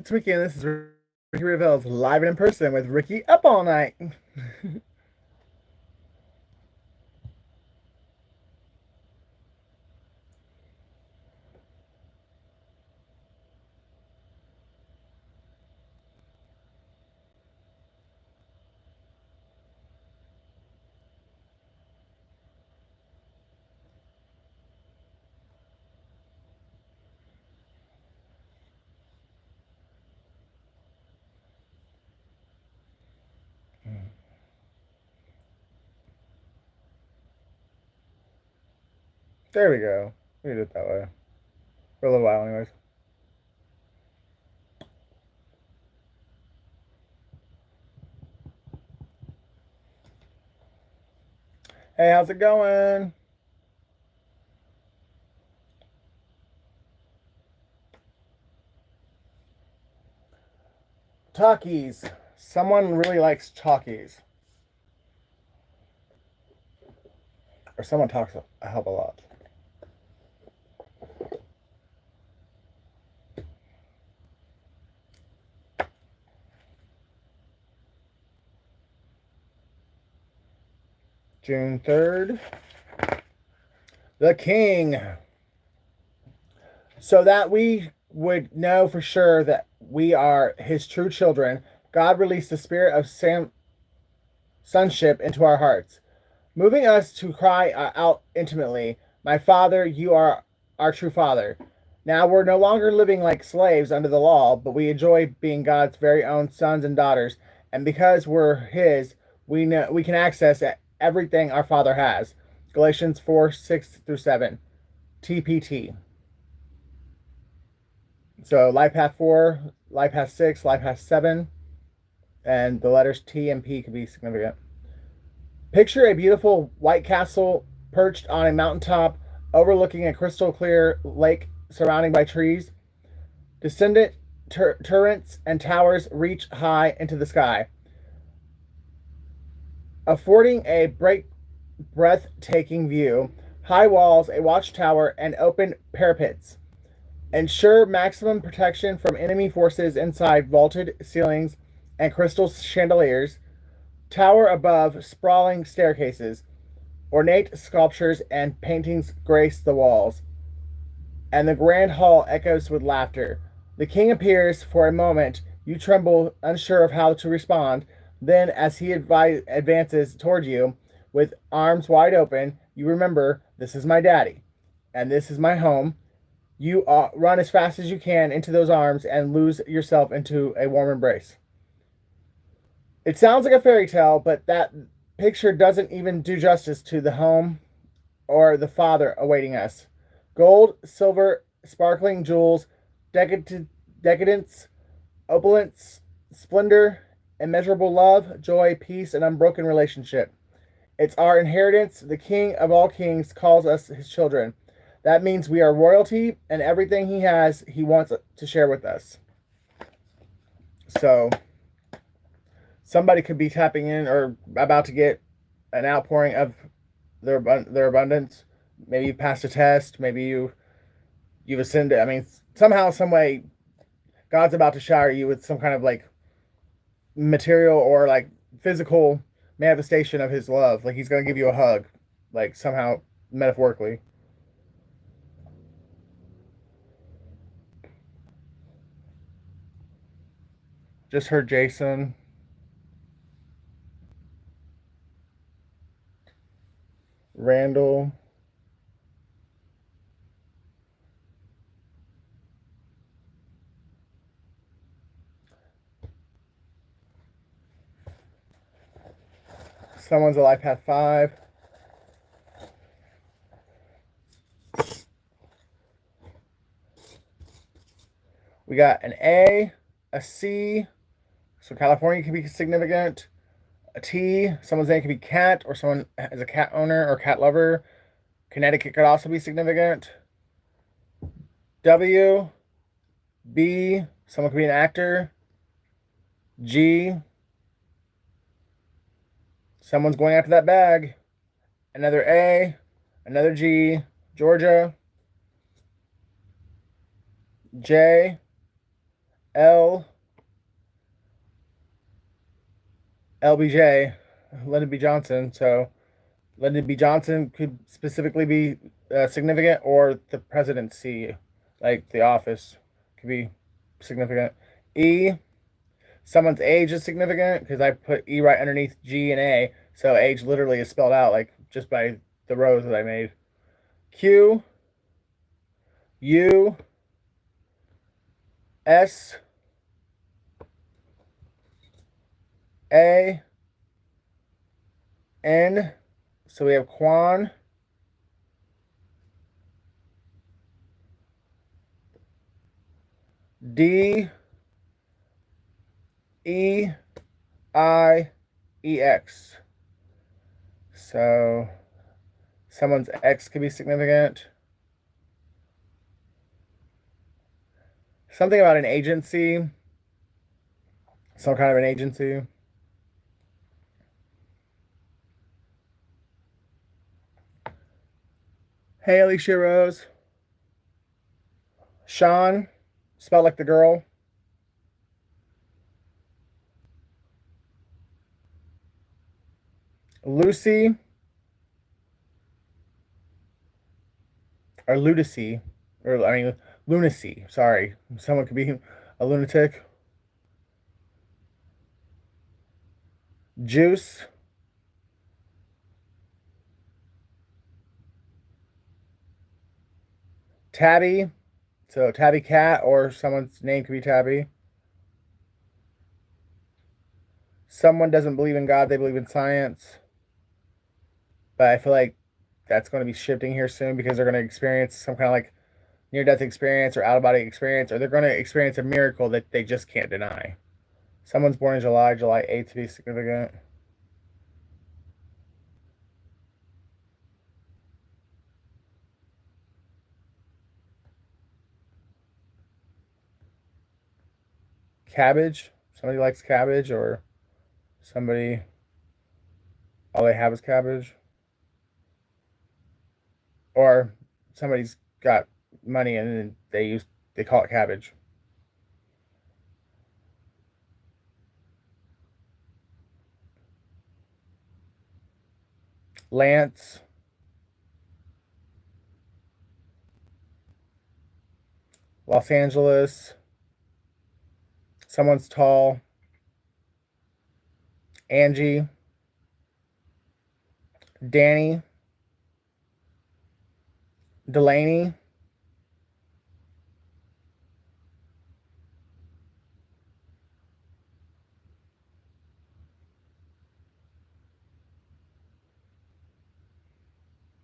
It's Ricky, and this is Ricky Reveals live and in person with Ricky up all night. There we go. We did it that way for a little while, anyways. Hey, how's it going? Talkies. Someone really likes talkies, or someone talks a hell of a lot. June 3rd. The King. So that we would know for sure that we are his true children, God released the spirit of sonship into our hearts, moving us to cry out intimately, "My Father, you are our true Father." Now we're no longer living like slaves under the law, but we enjoy being God's very own sons and daughters. And because we're His, we know we can access everything our Father has. Galatians 4:6-7, TPT. So Life Path 4, Life Path 6, Life Path 7, and the letters T and P could be significant. Picture a beautiful white castle perched on a mountaintop overlooking a crystal clear lake surrounded by trees. Descendant turrets and towers reach high into the sky, affording a breathtaking view. High walls, a watchtower, and open parapets ensure maximum protection from enemy forces inside vaulted ceilings and crystal chandeliers. Tower above, sprawling staircases, ornate sculptures and paintings grace the walls, and the grand hall echoes with laughter. The king appears for a moment. You tremble, unsure of how to respond. Then, as he advances toward you with arms wide open, you remember, "This is my daddy, and this is my home." You run as fast as you can into those arms and lose yourself into a warm embrace. It sounds like a fairy tale, but that picture doesn't even do justice to the home or the father awaiting us. Gold, silver, sparkling jewels, decadence, opulence, splendor, immeasurable love, joy, peace, and unbroken relationship. It's our inheritance. The King of all kings calls us his children. That means we are royalty, and everything he has, he wants to share with us. So, somebody could be tapping in or about to get an outpouring of their abundance. Maybe you passed a test. Maybe you've ascended. I mean, somehow, some way, God's about to shower you with some kind of like material or like physical manifestation of His love. Like He's gonna give you a hug, like somehow metaphorically. Just heard Jason, Randall. Someone's a life path 5. We got an a C, so California can be significant. A T, someone's name could be cat, or someone is a cat owner or cat lover. Connecticut could also be significant. W, B, someone could be an actor. G, someone's going after that bag. Another A, another G, Georgia. J, L LBJ, Lyndon B. Johnson. So Lyndon B. Johnson could specifically be significant, or the presidency, like the office, could be significant. E, someone's age is significant because I put E right underneath G and A, so age literally is spelled out like just by the rows that I made. Q, U, S, A, N. So we have Quan. D, E, I, E, X. So someone's X could be significant. Something about an agency, some kind of an agency. Hey, Alicia Rose. Sean, spelled like the girl. Lucy, or lunacy, or I mean, lunacy. Sorry. Someone could be a lunatic. Juice, Tabby. So, Tabby Cat, or someone's name could be Tabby. Someone doesn't believe in God, they believe in science. But I feel like that's going to be shifting here soon because they're going to experience some kind of like near death experience or out of body experience, or they're going to experience a miracle that they just can't deny. Someone's born in July, July 8th to be significant. Cabbage. Somebody likes cabbage, or somebody, all they have is cabbage. Or somebody's got money and they call it cabbage. Lance, Los Angeles. Someone's tall. Angie, Danny, Delaney,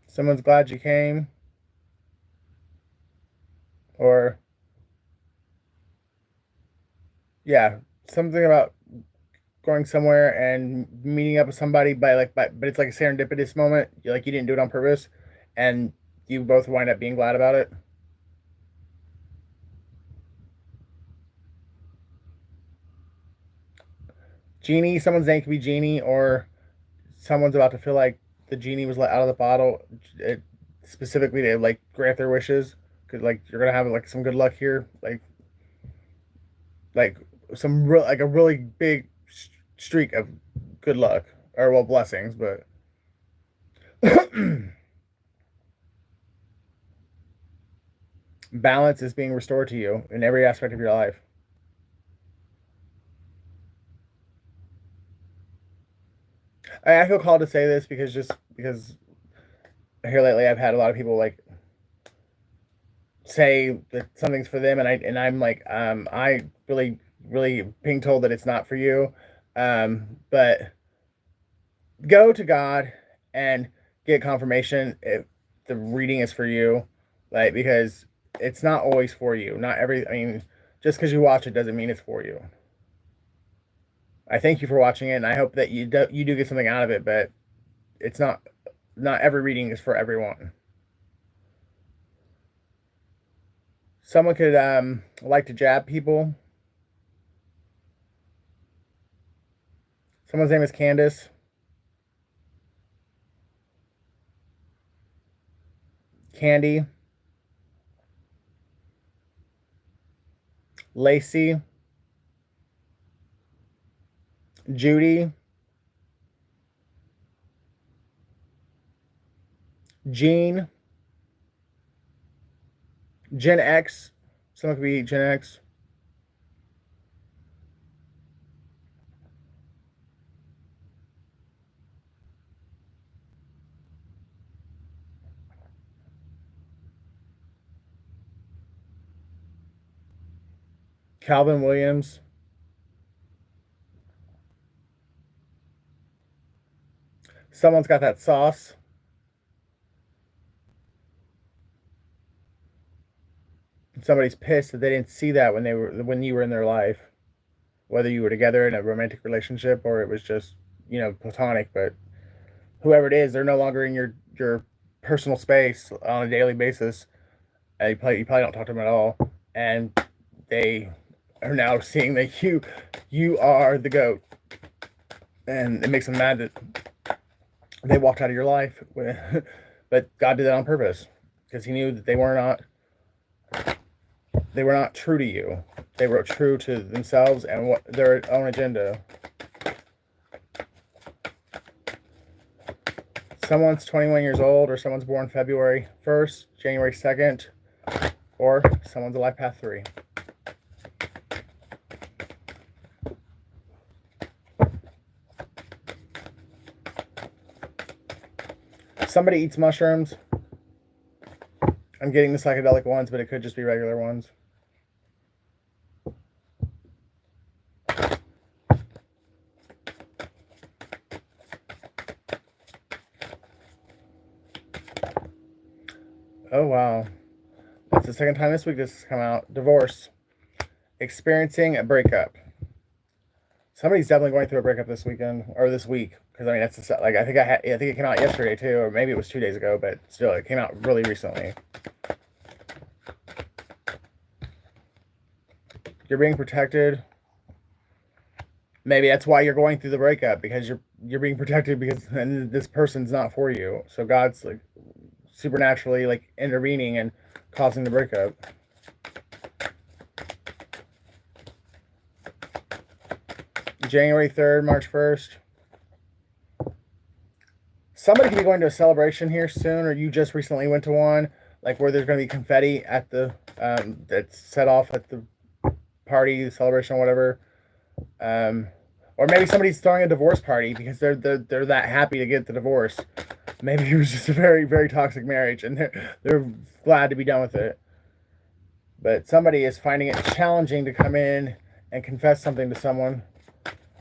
someone's glad you came, or yeah, something about going somewhere and meeting up with somebody but it's like a serendipitous moment. You didn't do it on purpose, and you both wind up being glad about it. Genie, someone's name could be Genie, or someone's about to feel like the genie was let out of the bottle, it, specifically to like grant their wishes, because like you're gonna have like some good luck here, like some real like a really big streak of good luck, or well, blessings, but balance is being restored to you in every aspect of your life. I feel called to say this because here lately I've had a lot of people like say that something's for them, and I'm like, I really being told that it's not for you, but go to God and get confirmation if the reading is for you, like, because it's not always for you. Not every, I mean, just because you watch it doesn't mean it's for you. I thank you for watching it, and I hope that you do get something out of it. But it's not every reading is for everyone. Someone could like to jab people. Someone's name is Candace. Candy. Lacey. Judy, Jean, Gen X. Someone could be Gen X. Calvin Williams. Someone's got that sauce. Somebody's pissed that they didn't see that when you were in their life, whether you were together in a romantic relationship or it was just platonic. But whoever it is, they're no longer in your personal space on a daily basis. And you probably don't talk to them at all, and they are now seeing that you are the goat, and it makes them mad that they walked out of your life. But God did that on purpose because He knew that they were not true to you. They were true to themselves and their own agenda. Someone's 21 years old, or someone's born February 1st, January 2nd, or someone's a life path 3. Somebody eats mushrooms. I'm getting the psychedelic ones, but it could just be regular ones. Oh, wow. That's the second time this week this has come out. Divorce. Experiencing a breakup. Somebody's definitely going through a breakup this weekend, or this week. Because, I mean, that's like, I think it came out yesterday, too. Or maybe it was 2 days ago, but still, it came out really recently. You're being protected. Maybe that's why you're going through the breakup, because you're being protected because this person's not for you. So God's like supernaturally like intervening and causing the breakup. January 3rd, March 1st. Somebody could be going to a celebration here soon, or you just recently went to one, like where there's going to be confetti at the that's set off at the party, the celebration, or whatever. Or maybe somebody's throwing a divorce party because they're that happy to get the divorce. Maybe it was just a very, very toxic marriage, and they're glad to be done with it. But somebody is finding it challenging to come in and confess something to someone,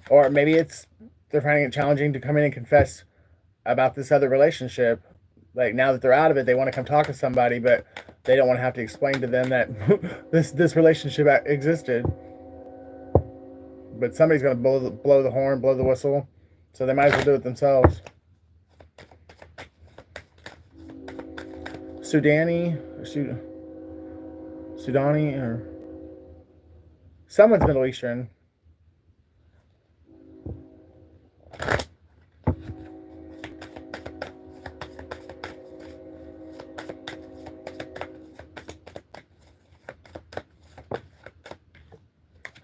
or maybe they're finding it challenging to come in and confess about this other relationship. Like now that they're out of it, they want to come talk to somebody, but they don't want to have to explain to them that this relationship existed. But somebody's going to blow the horn, blow the whistle, so they might as well do it themselves. Sudani, or someone's Middle Eastern.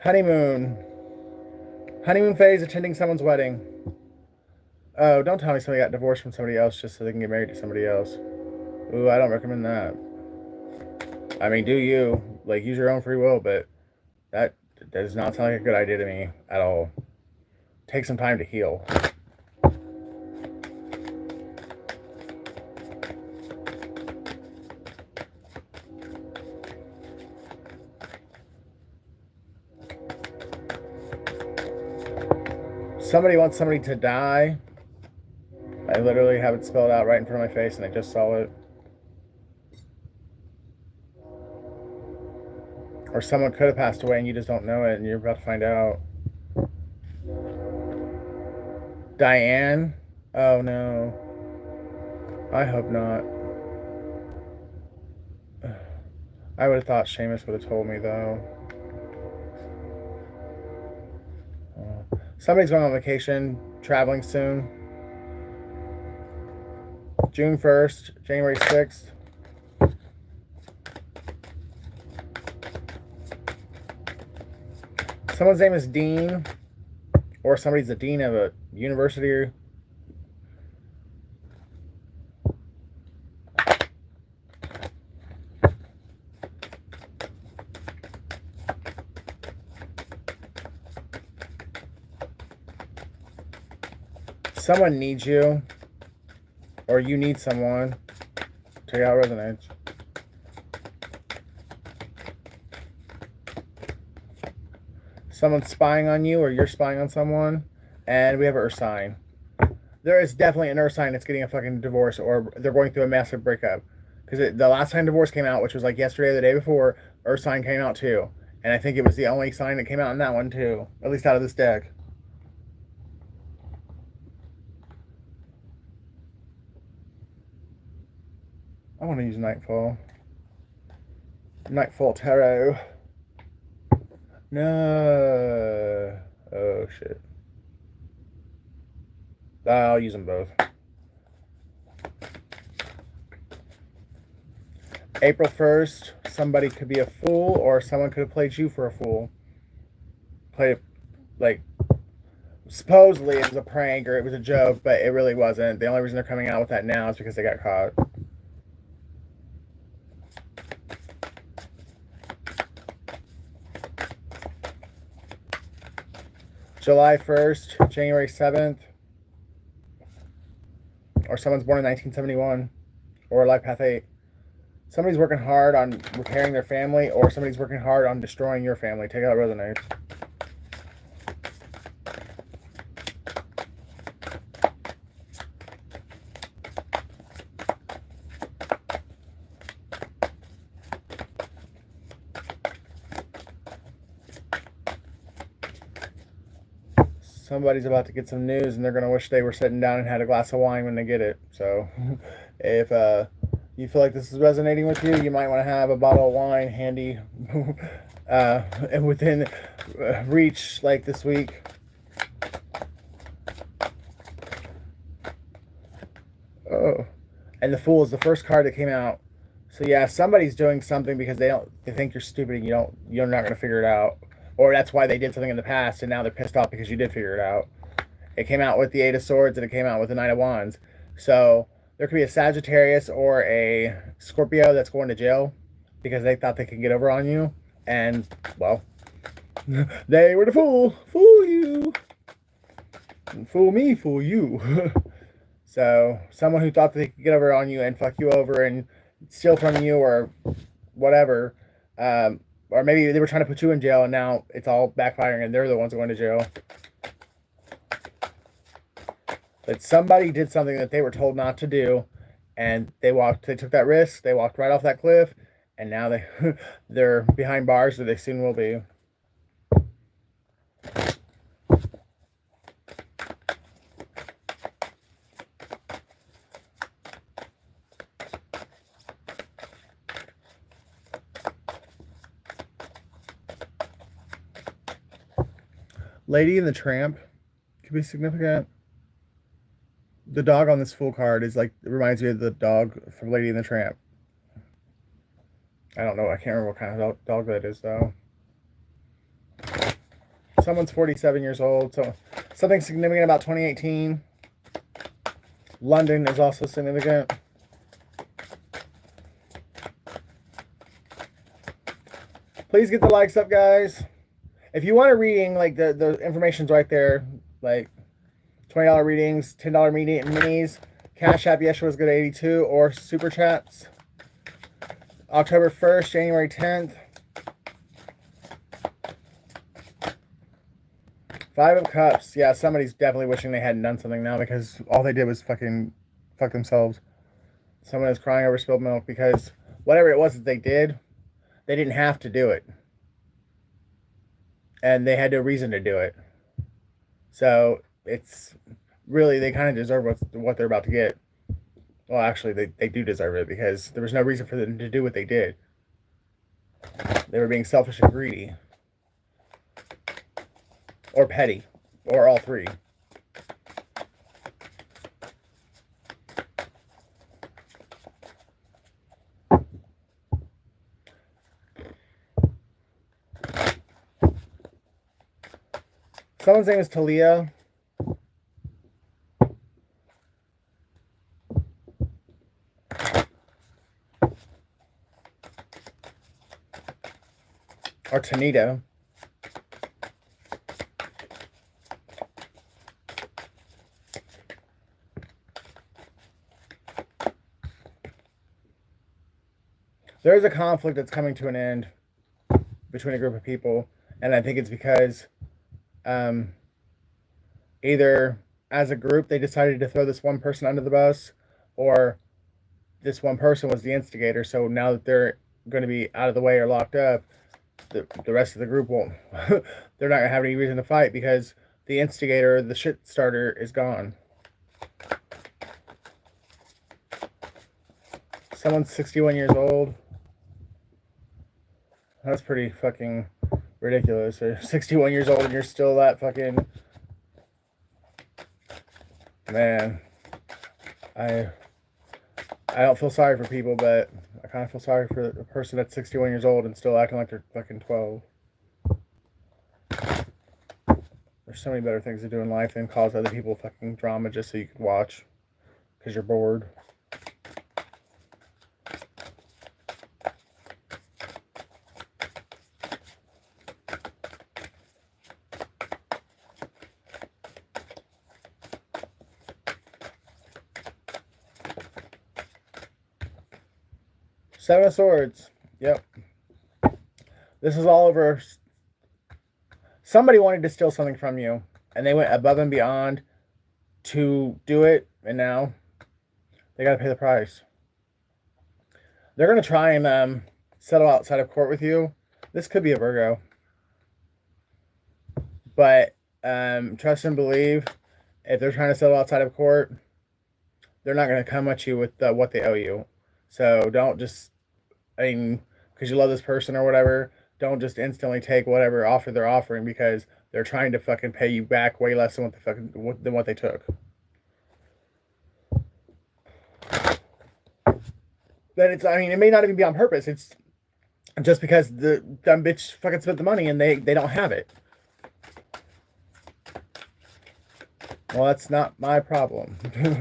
Honeymoon. Honeymoon phase, attending someone's wedding. Oh, don't tell me somebody got divorced from somebody else just so they can get married to somebody else. Ooh, I don't recommend that. I mean, do you. Like, use your own free will, but that does not sound like a good idea to me at all. Take some time to heal. Somebody wants somebody to die. I literally have it spelled out right in front of my face and I just saw it. Or someone could have passed away and you just don't know it and you're about to find out. Diane? Oh no. I hope not. I would have thought Seamus would have told me though. Somebody's going on vacation, traveling soon. June 1st, January 6th. Someone's name is Dean Or somebody's the dean of a university. Someone needs you. Or you need someone. Tell you how it resonates. Someone's spying on you, or you're spying on someone. And we have an Earth sign. There is definitely an Earth sign that's getting a fucking divorce, or they're going through a massive breakup. Because the last time divorce came out, which was like yesterday or the day before, Earth sign came out too. And I think it was the only sign that came out in that one too. At least out of this deck. I want to use Nightfall. Nightfall Tarot. No. Oh, shit. I'll use them both. April 1st, somebody could be a fool, or someone could have played you for a fool. Played, like, supposedly it was a prank or it was a joke, but it really wasn't. The only reason they're coming out with that now is because they got caught. July 1st, January 7th, or someone's born in 1971, or Life Path 8. Somebody's working hard on repairing their family, or somebody's working hard on destroying your family. Take out resonates. Somebody's about to get some news and they're going to wish they were sitting down and had a glass of wine when they get it. So if you feel like this is resonating with you, you might want to have a bottle of wine handy and within reach like this week. Oh, and the Fool is the first card that came out. So yeah, somebody's doing something because they think you're stupid and you're not going to figure it out. Or that's why they did something in the past, and now they're pissed off because you did figure it out. It came out with the Eight of Swords, and it came out with the Knight of Wands. So there could be a Sagittarius or a Scorpio that's going to jail because they thought they could get over on you. And, well, they were the fool. Fool you. Fool me, fool you. So someone who thought they could get over on you and fuck you over and steal from you or whatever, or maybe they were trying to put you in jail and now it's all backfiring and they're the ones going to jail. But somebody did something that they were told not to do, and they took that risk, they walked right off that cliff, and now they're behind bars, or they soon will be. Lady and the Tramp could be significant. The dog on this Fool card is like, it reminds me of the dog from Lady and the Tramp. I don't know, I can't remember what kind of dog that is though. Someone's 47 years old, so something significant about 2018. London is also significant. Please get the likes up, guys. If you want a reading, like the information's right there, like $20 readings, $10 minis, Cash App Yeshua's Good 82, or Super Chats. October 1st, January 10th. Five of Cups. Yeah, somebody's definitely wishing they hadn't done something now because all they did was fucking fuck themselves. Someone is crying over spilled milk because whatever it was that they did, they didn't have to do it. And they had no reason to do it. So it's really, they kind of deserve what they're about to get. Well, actually, they do deserve it because there was no reason for them to do what they did. They were being selfish and greedy. Or petty. Or all three. Someone's name is Talia. Or Tanita. There is a conflict that's coming to an end between a group of people, and I think it's because either as a group they decided to throw this one person under the bus, or this one person was the instigator. So now that they're going to be out of the way or locked up, the rest of the group won't. They're not going to have any reason to fight because the instigator, the shit starter, is gone. Someone's 61 years old. That's pretty fucking ridiculous. You're 61 years old and you're still that fucking... Man. I don't feel sorry for people, but I kind of feel sorry for a person that's 61 years old and still acting like they're fucking 12. There's so many better things to do in life than cause other people fucking drama just so you can watch because you're bored. Seven of Swords. Yep. This is all over. Somebody wanted to steal something from you, and they went above and beyond to do it, and now they got to pay the price. They're going to try and settle outside of court with you. This could be a Virgo. But trust and believe, if they're trying to settle outside of court, they're not going to come at you with what they owe you. So don't just, because you love this person or whatever, don't just instantly take whatever offer they're offering because they're trying to fucking pay you back way less than what they took. But it may not even be on purpose. It's just because the dumb bitch fucking spent the money and they don't have it. Well, that's not my problem.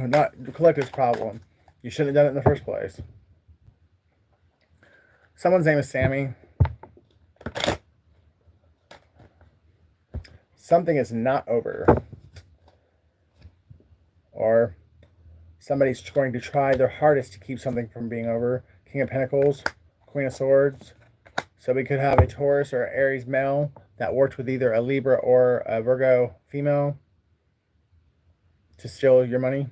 Not the collective's problem. You shouldn't have done it in the first place. Someone's name is Sammy. Something is not over. Or somebody's going to try their hardest to keep something from being over. King of Pentacles, Queen of Swords. So we could have a Taurus or Aries male that worked with either a Libra or a Virgo female to steal your money.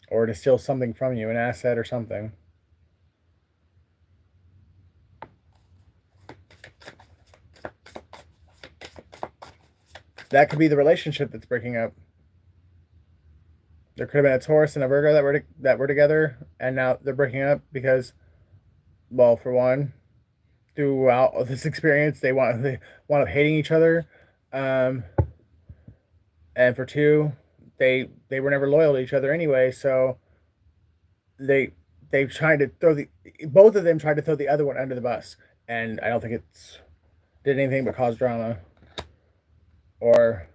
Or to steal something from you, an asset or something. That could be the relationship that's breaking up. There could have been a Taurus and a Virgo that were together, and now they're breaking up because, well, for one, throughout this experience, they wound up hating each other, and for two, they were never loyal to each other anyway. So they tried to both of them tried to throw the other one under the bus, and I don't think it's did anything but cause drama. Or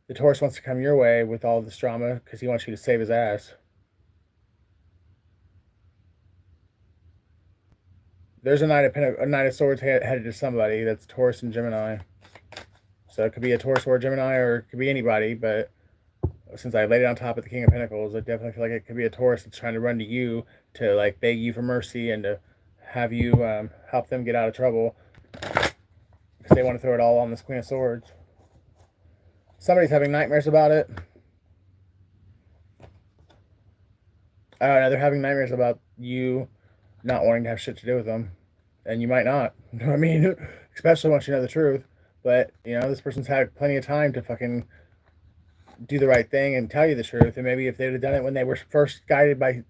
the Taurus wants to come your way with all this drama because he wants you to save his ass. There's a Knight of Swords headed to somebody that's Taurus and Gemini. So it could be a Taurus or a Gemini, or it could be anybody, but since I laid it on top of the King of Pentacles, I definitely feel like it could be a Taurus that's trying to run to you to like beg you for mercy and to have you help them get out of trouble because they want to throw it all on this Queen of Swords. Somebody's having nightmares about it. I don't know, they're having nightmares about you not wanting to have shit to do with them. And you might not. I mean, especially once you know the truth. But, this person's had plenty of time to fucking do the right thing and tell you the truth. And maybe if they'd have done it when they were first guided by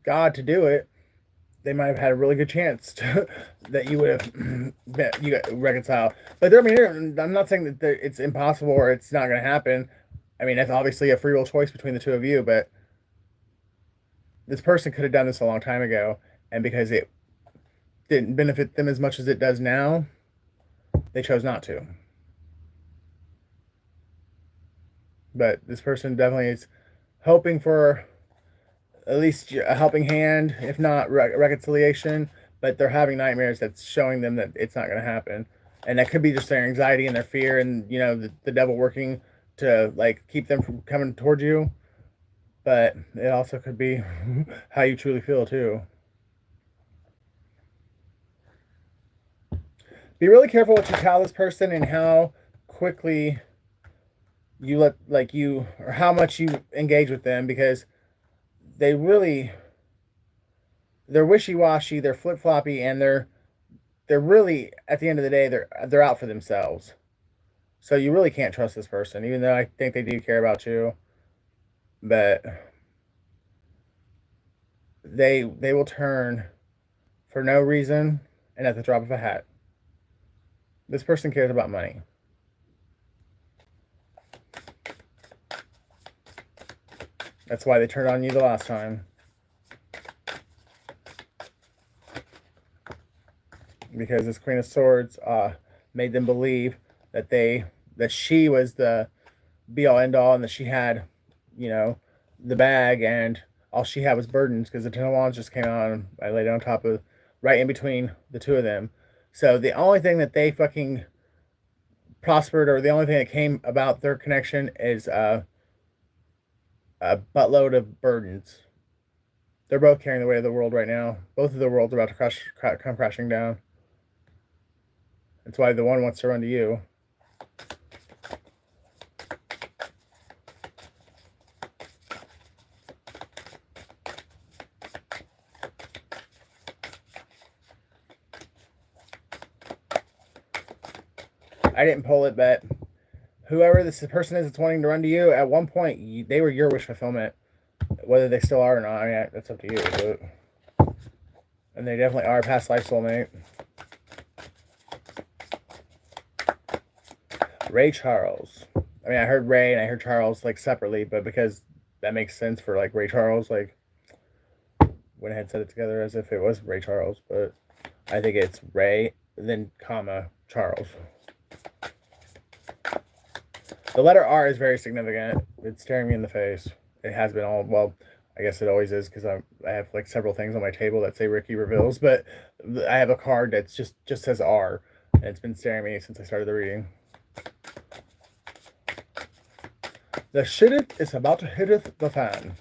God to do it, they might have had a really good chance that you would have you got reconciled. But I'm not saying that it's impossible or it's not going to happen. I mean, that's obviously a free will choice between the two of you, but this person could have done this a long time ago, and because it didn't benefit them as much as it does now, they chose not to. but this person definitely is hoping for at least a helping hand, if not reconciliation. But they're having nightmares that's showing them that it's not going to happen, and that could be just their anxiety and their fear, and the devil working to like keep them from coming towards you. But it also could be how you truly feel too. Be really careful what you tell this person and how quickly you let like you or how much you engage with them, because they really they're wishy-washy, they're flip-floppy, and they're really, at the end of the day, they're out for themselves. So you really can't trust this person, even though I think they do care about you. But they will turn for no reason and at the drop of a hat. This person cares about money. That's why they turned on you the last time. Because this Queen of Swords made them believe that she was the be all end all, and that she had, the bag, and all she had was burdens, because the Ten of Wands just came out and I laid it on top of, right in between the two of them. So the only thing that they fucking prospered, or the only thing that came about their connection, is a buttload of burdens. They're both carrying the weight of the world right now. Both of the worlds are about to come crashing down. That's why the one wants to run to you. I didn't pull it, but whoever this person is that's wanting to run to you, at one point, they were your wish fulfillment. Whether they still are or not, I mean, that's up to you. But, and they definitely are a past life soulmate. Ray Charles. I mean, I heard Ray and I heard Charles like separately, but because that makes sense for like Ray Charles, like went ahead and said it together as if it was Ray Charles, but I think it's Ray, then comma Charles. The letter R is very significant. It's staring me in the face. It has been all, well, I guess it always is, because I have like several things on my table that say Ricky Reveals, but I have a card that's just says R, and it's been staring at me since I started the reading. The shitteth is about to hitteth the fan.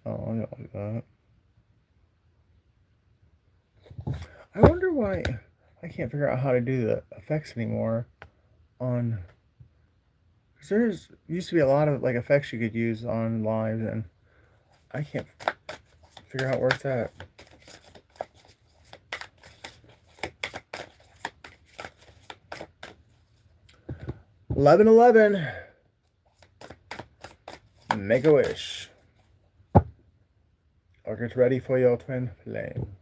Oh, I don't do that. I wonder why I can't figure out how to do the effects anymore on, because there's used to be a lot of like effects you could use on lives, and I can't figure out where it's at. 1111. Make a wish. Or get ready for your twin flame.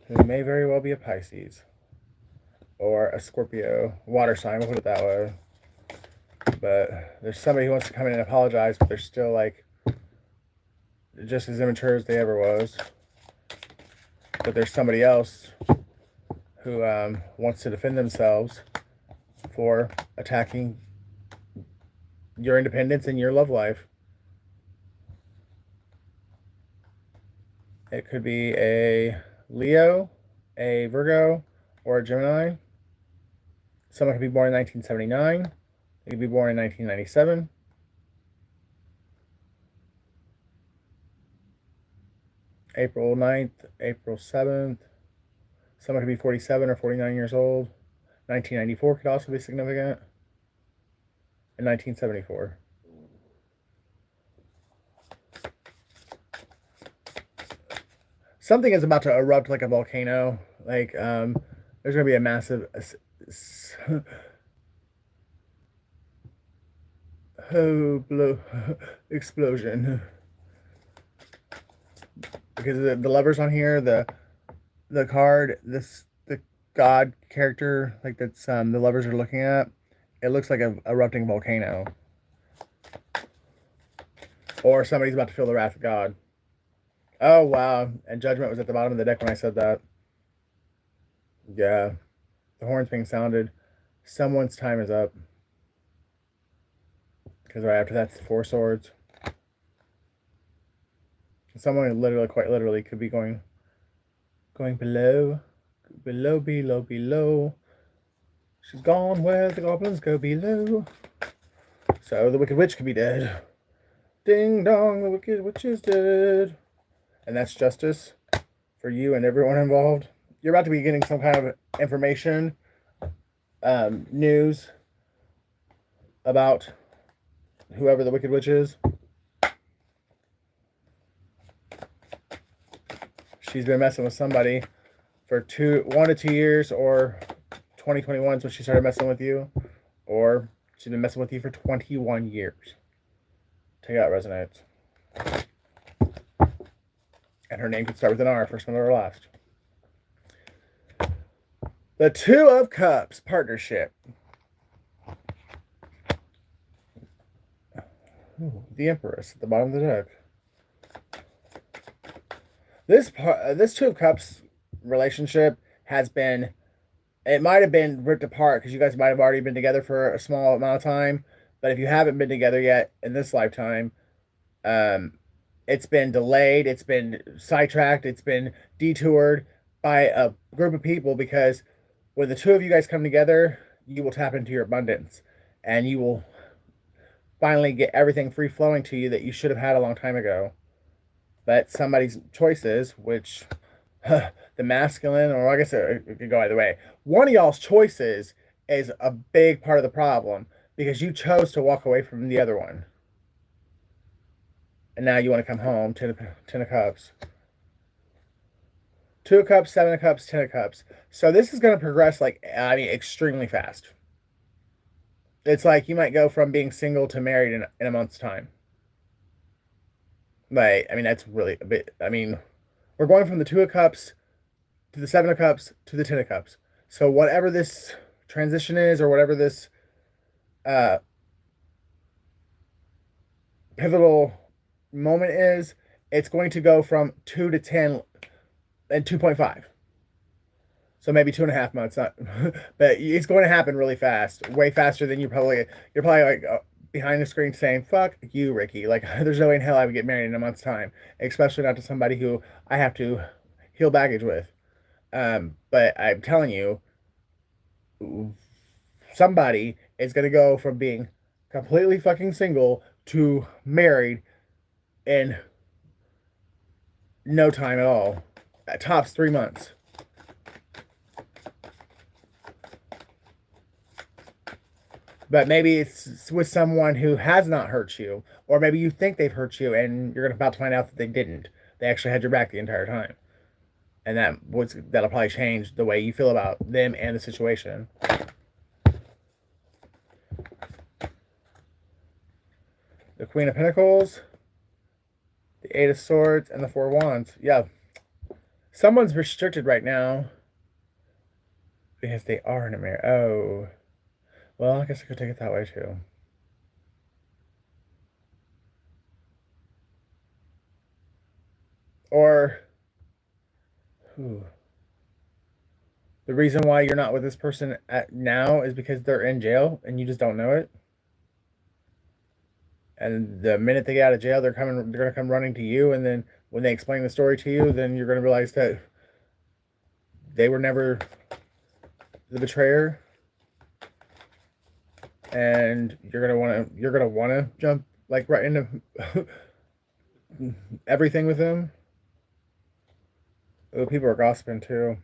Who may very well be a Pisces. Or a Scorpio. Water sign, we'll put it that way. But there's somebody who wants to come in and apologize, but they're still like just as immature as they ever was. But there's somebody else who wants to defend themselves for attacking your independence and your love life. It could be a Leo, a Virgo, or a Gemini. Someone could be born in 1979. They could be born in 1997. April 9th, April 7th. Someone could be 47 or 49 years old. 1994 could also be significant. And 1974. Something is about to erupt like a volcano. Like, there's going to be a massive explosion. Because the levers on here, the card, the god character, like that's the lovers are looking at, it looks like a erupting volcano, or somebody's about to feel the wrath of God. Oh wow! And judgment was at the bottom of the deck when I said that. Yeah, the horns being sounded. Someone's time is up. Because right after that's the four swords. Someone literally, quite literally, could be going below, below. She's gone where the goblins go below. So the Wicked Witch could be dead. Ding dong, the Wicked Witch is dead. And that's justice for you and everyone involved. You're about to be getting some kind of information, news about whoever the Wicked Witch is. She's been messing with somebody for 1 to 2 years, or 2021 is when she started messing with you, or she's been messing with you for 21 years. Take out resonates. And her name could start with an R, first one or last. The Two of Cups partnership. Ooh, the Empress at the bottom of the deck. This Two of Cups relationship has been, it might have been ripped apart because you guys might have already been together for a small amount of time. But if you haven't been together yet in this lifetime, it's been delayed, it's been sidetracked, it's been detoured by a group of people, because when the two of you guys come together, you will tap into your abundance and you will finally get everything free flowing to you that you should have had a long time ago. But somebody's choices, which the masculine, or I guess it could go either way, one of y'all's choices is a big part of the problem, because you chose to walk away from the other one. And now you want to come home. Ten of Cups. Two of Cups, Seven of Cups, Ten of Cups. So this is going to progress, like, I mean, extremely fast. It's like you might go from being single to married in a month's time. Like, I mean, that's really a bit. I mean, we're going from the Two of Cups to the Seven of Cups to the Ten of Cups. So whatever this transition is, or whatever this uh, pivotal moment is, it's going to go from 2 to 10 and 2.5. So maybe 2.5 months, not, but it's going to happen really fast, way faster than you're probably like behind the screen saying, "Fuck you, Ricky." Like, there's no way in hell I would get married in a month's time, especially not to somebody who I have to heal baggage with. But I'm telling you, somebody is going to go from being completely fucking single to married in no time at all. At tops 3 months. But maybe it's with someone who has not hurt you, or maybe you think they've hurt you and you're about to find out that they didn't. They actually had your back the entire time. And that'll probably change the way you feel about them and the situation. The Queen of Pentacles, the Eight of Swords, and the Four of Wands. Yeah. Someone's restricted right now because they are in a marriage. Oh. Well, I guess I could take it that way too. Or the reason why you're not with this person now is because they're in jail and you just don't know it. And the minute they get out of jail, they're gonna come running to you, and then when they explain the story to you, then you're gonna realize that they were never the betrayer. And you're gonna wanna jump like right into everything with them. Oh, people are gossiping too,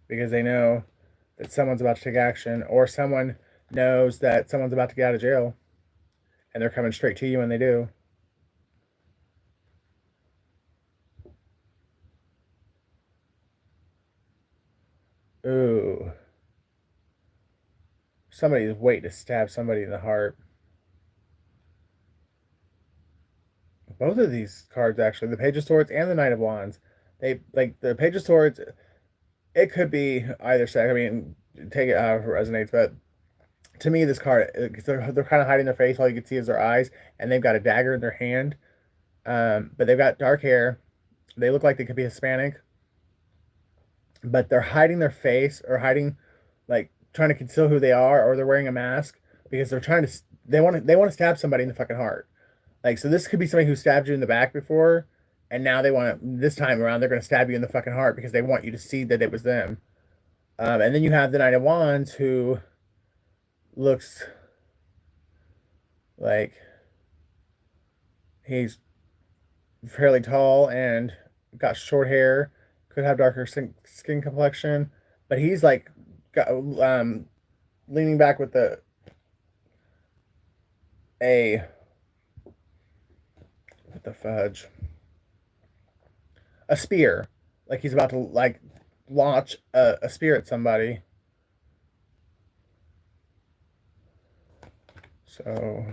because they know that someone's about to take action, or someone knows that someone's about to get out of jail, and they're coming straight to you when they do. Ooh. Somebody's waiting to stab somebody in the heart. Both of these cards, actually, the Page of Swords and the Knight of Wands, they, like, the Page of Swords It could be either sex. I mean, take it however it resonates, but to me, this card, they're kind of hiding their face. All you can see is their eyes, and they've got a dagger in their hand. But they've got dark hair. They look like they could be Hispanic, but they're hiding their face or hiding, like trying to conceal who they are, or they're wearing a mask because they're trying to. They want to stab somebody in the fucking heart. Like, so this could be somebody who stabbed you in the back before, and now they want to. This time around, they're going to stab you in the fucking heart because they want you to see that it was them. And then you have the Knight of Wands, who looks like he's fairly tall and got short hair, could have darker skin complexion, but he's like got, leaning back with a what the fudge, a spear, like he's about to like launch a spear at somebody. So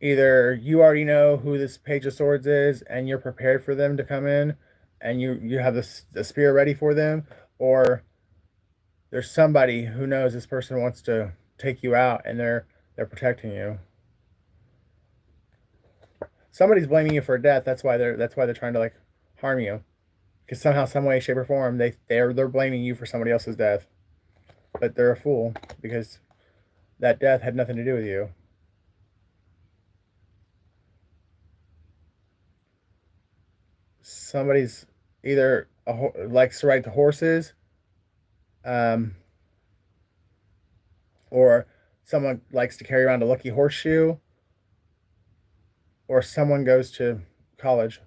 either you already know who this Page of Swords is and you're prepared for them to come in and you have the spear ready for them, or there's somebody who knows this person wants to take you out and they're protecting you. Somebody's blaming you for death. That's why they're trying to like harm you, because somehow, some way, shape, or form they're blaming you for somebody else's death, but they're a fool because that death had nothing to do with you. Somebody's either likes to ride the horses, um, or someone likes to carry around a lucky horseshoe, or someone goes to college.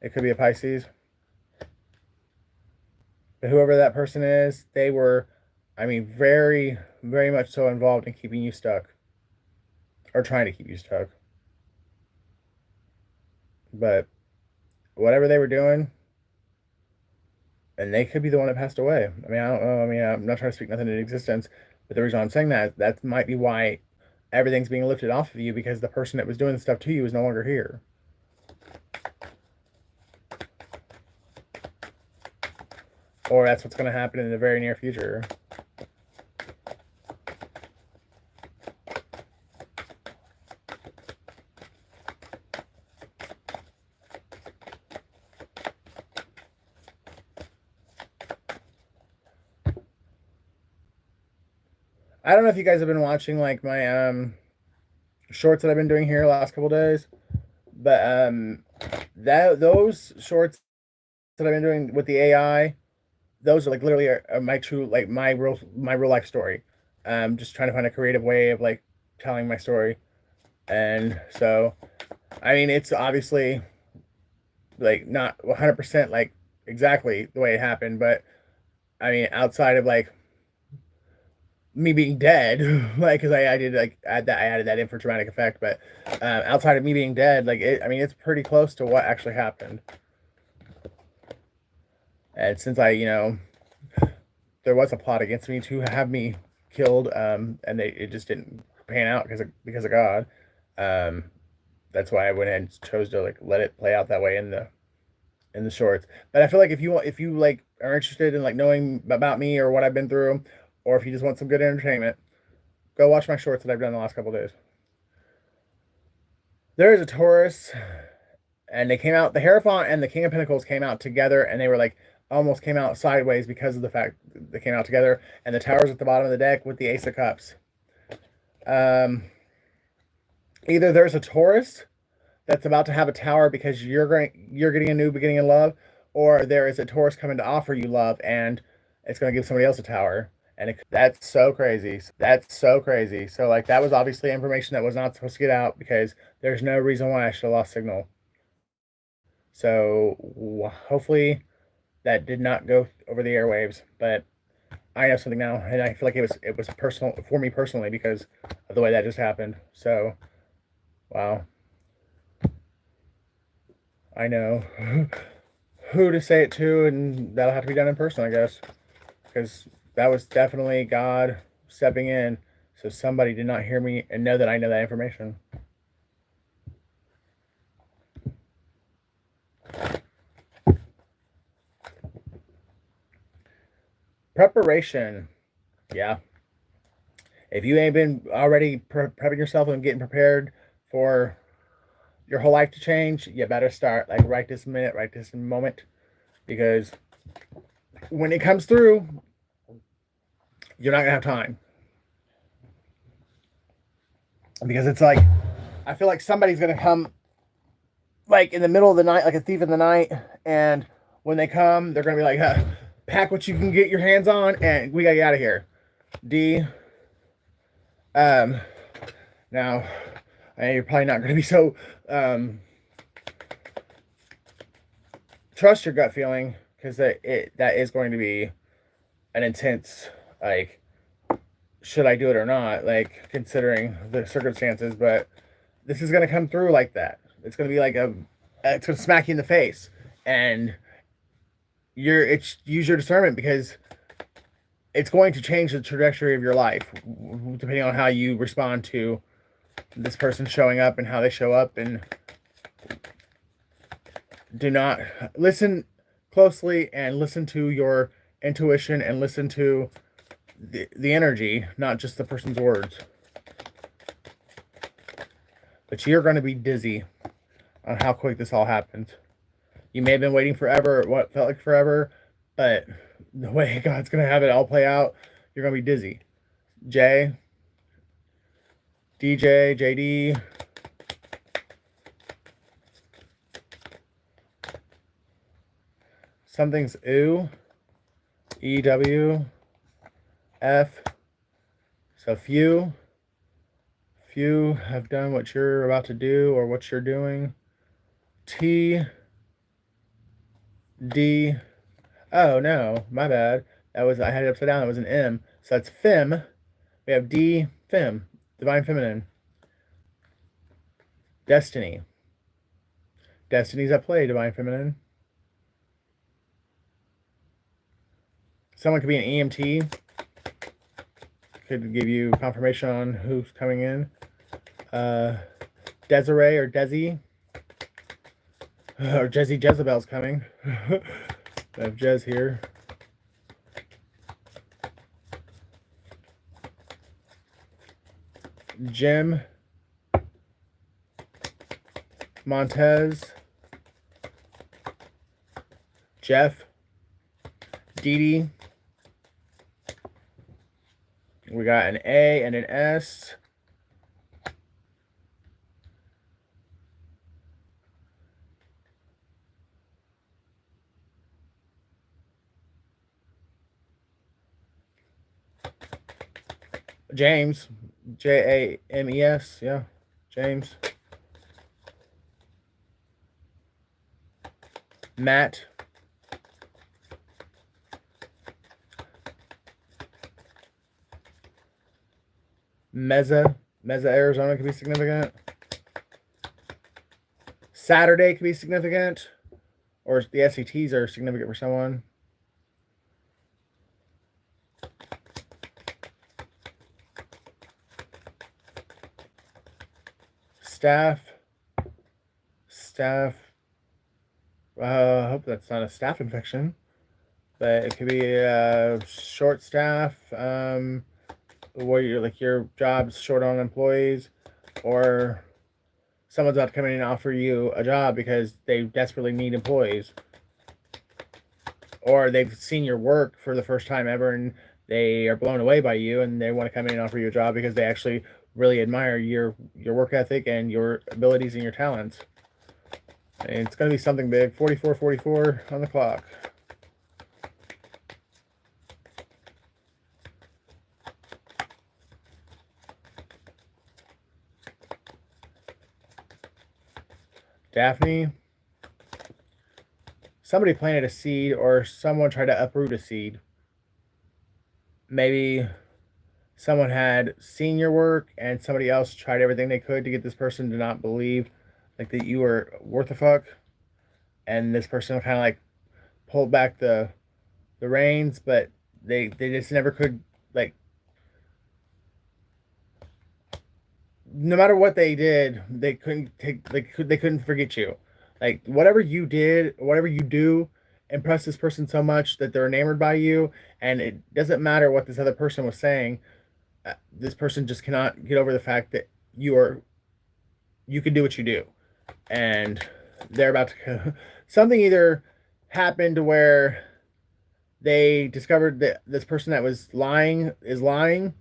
It could be a Pisces. But whoever that person is, they were, I mean, very, very much so involved in keeping you stuck or trying to keep you stuck. But whatever they were doing, and they could be the one that passed away. I mean, I don't know. I mean, I'm not trying to speak nothing into existence, but the reason I'm saying that might be why everything's being lifted off of you, because the person that was doing the stuff to you is no longer here. Or that's what's going to happen in the very near future. I don't know if you guys have been watching like my shorts that I've been doing here the last couple days, but that those shorts that I've been doing with the AI, those are like literally my true, like my real life story. Just trying to find a creative way of like telling my story, and so I mean it's obviously like not 100% like exactly the way it happened, but I mean outside of like me being dead, like because I did like I added that in for dramatic effect, but outside of me being dead, like I mean it's pretty close to what actually happened. And since there was a plot against me to have me killed, and it just didn't pan out because of God. Um, that's why I went ahead and chose to like let it play out that way in the shorts. But I feel like if you like are interested in like knowing about me or what I've been through, or if you just want some good entertainment, go watch my shorts that I've done the last couple days. There is a Taurus, and they came out. The Hierophant and the King of Pentacles came out together, and they were like almost came out sideways because of the fact they came out together. And the Tower's at the bottom of the deck with the Ace of Cups. Um, Either there's a Taurus that's about to have a tower because you're getting a new beginning in love, or there is a Taurus coming to offer you love and it's going to give somebody else a tower. And that's so crazy. That's so crazy. So like that was obviously information that was not supposed to get out because there's no reason why I should have lost signal. So hopefully that did not go over the airwaves, but I know something now, and I feel like it was personal for me personally because of the way that just happened. So, wow, I know who to say it to, and that'll have to be done in person, I guess, because that was definitely God stepping in, so somebody did not hear me and know that I know that information. Preparation. Yeah. If you ain't been already prepping yourself and getting prepared for your whole life to change, you better start like right this minute, right this moment, because when it comes through, you're not gonna have time. Because it's like I feel like somebody's gonna come like in the middle of the night, like a thief in the night, and when they come, they're gonna be like, pack what you can get your hands on, and we gotta get out of here. D. Um, Now, you're probably not gonna be so trust your gut feeling because that is going to be an intense like should I do it or not, like considering the circumstances, but this is gonna come through like that. It's gonna be like it's gonna smack you in the face, and it's use your discernment because it's going to change the trajectory of your life depending on how you respond to this person showing up and how they show up. And do not listen closely and listen to your intuition and listen to the energy, not just the person's words. But you're going to be dizzy on how quick this all happened. You may have been waiting forever, what felt like forever, but the way God's going to have it all play out, you're going to be dizzy. J, DJ, JD. Something's ew. EW. F. So few have done what you're about to do or what you're doing. T. D. Oh no, my bad. I had it upside down. It was an M. So that's fem. We have D. Fem. Divine Feminine. Destiny. Destiny's at play. Divine Feminine. Someone could be an EMT. Could give you confirmation on who's coming in. Desiree or Desi. Or Jezebel's coming. I have Jez here. Jim. Montez. Jeff. Dee Dee. We got an A and an S. James. James. Yeah. James. Matt. Mesa, Arizona could be significant. Saturday could be significant. Or the SATs are significant for someone. Staff. I hope that's not a staph infection. But it could be short staff. Where you're like your job's short on employees, or someone's about to come in and offer you a job because they desperately need employees, or they've seen your work for the first time ever and they are blown away by you and they want to come in and offer you a job because they actually really admire your work ethic and your abilities and your talents. And it's going to be something big. 44 on the clock. Daphne. Somebody planted a seed or someone tried to uproot a seed. Maybe someone had seen your work and somebody else tried everything they could to get this person to not believe like that you were worth a fuck. And this person kind of like pulled back the reins, but they just never could, like, no matter what they did, they couldn't forget you. Like whatever you did, whatever you do, impressed this person so much that they're enamored by you, and it doesn't matter what this other person was saying. This person just cannot get over the fact that you can do what you do, and they're about to something either happened where they discovered that this person that was lying is lying,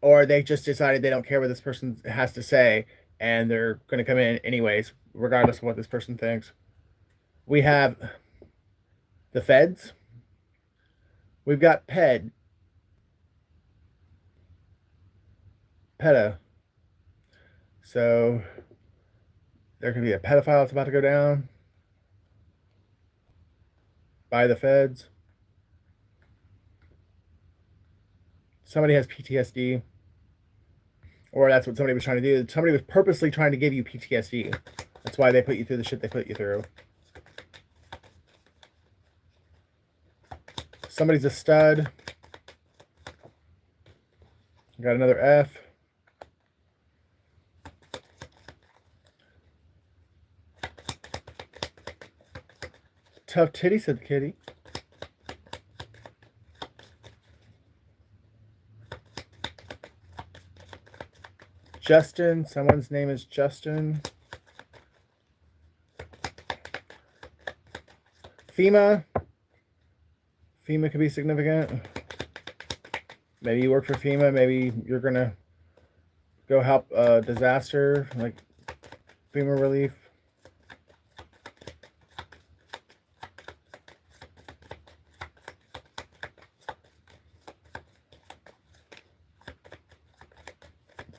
or they just decided they don't care what this person has to say and they're going to come in anyways, regardless of what this person thinks. We have the feds. We've got PETA. So there could be a pedophile that's about to go down by the feds. Somebody has PTSD, or that's what somebody was trying to do. Somebody was purposely trying to give you PTSD. That's why they put you through the shit they put you through. Somebody's a stud. Got another F. Tough titty, said the kitty. Justin. Someone's name is Justin. FEMA. FEMA could be significant. Maybe you work for FEMA. Maybe you're going to go help a disaster, like FEMA relief.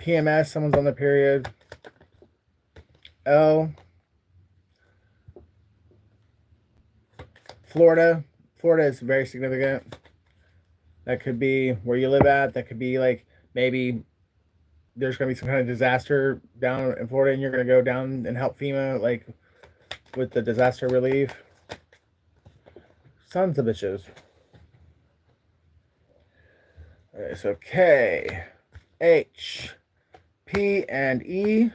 PMS, someone's on their period. L. Florida. Florida is very significant. That could be where you live at. That could be like maybe there's going to be some kind of disaster down in Florida and you're going to go down and help FEMA like with the disaster relief. Sons of bitches. Okay, so K, H, P, and E.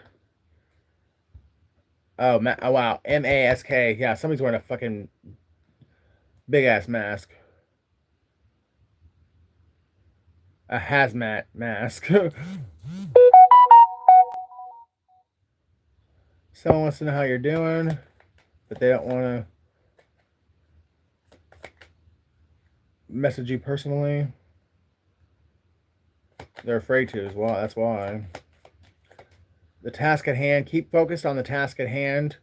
Oh, oh wow. M-A-S-K. Yeah, somebody's wearing a fucking big-ass mask. A hazmat mask. Someone wants to know how you're doing, but they don't want to message you personally. They're afraid to as well. That's why. The task at hand. Keep focused on the task at hand.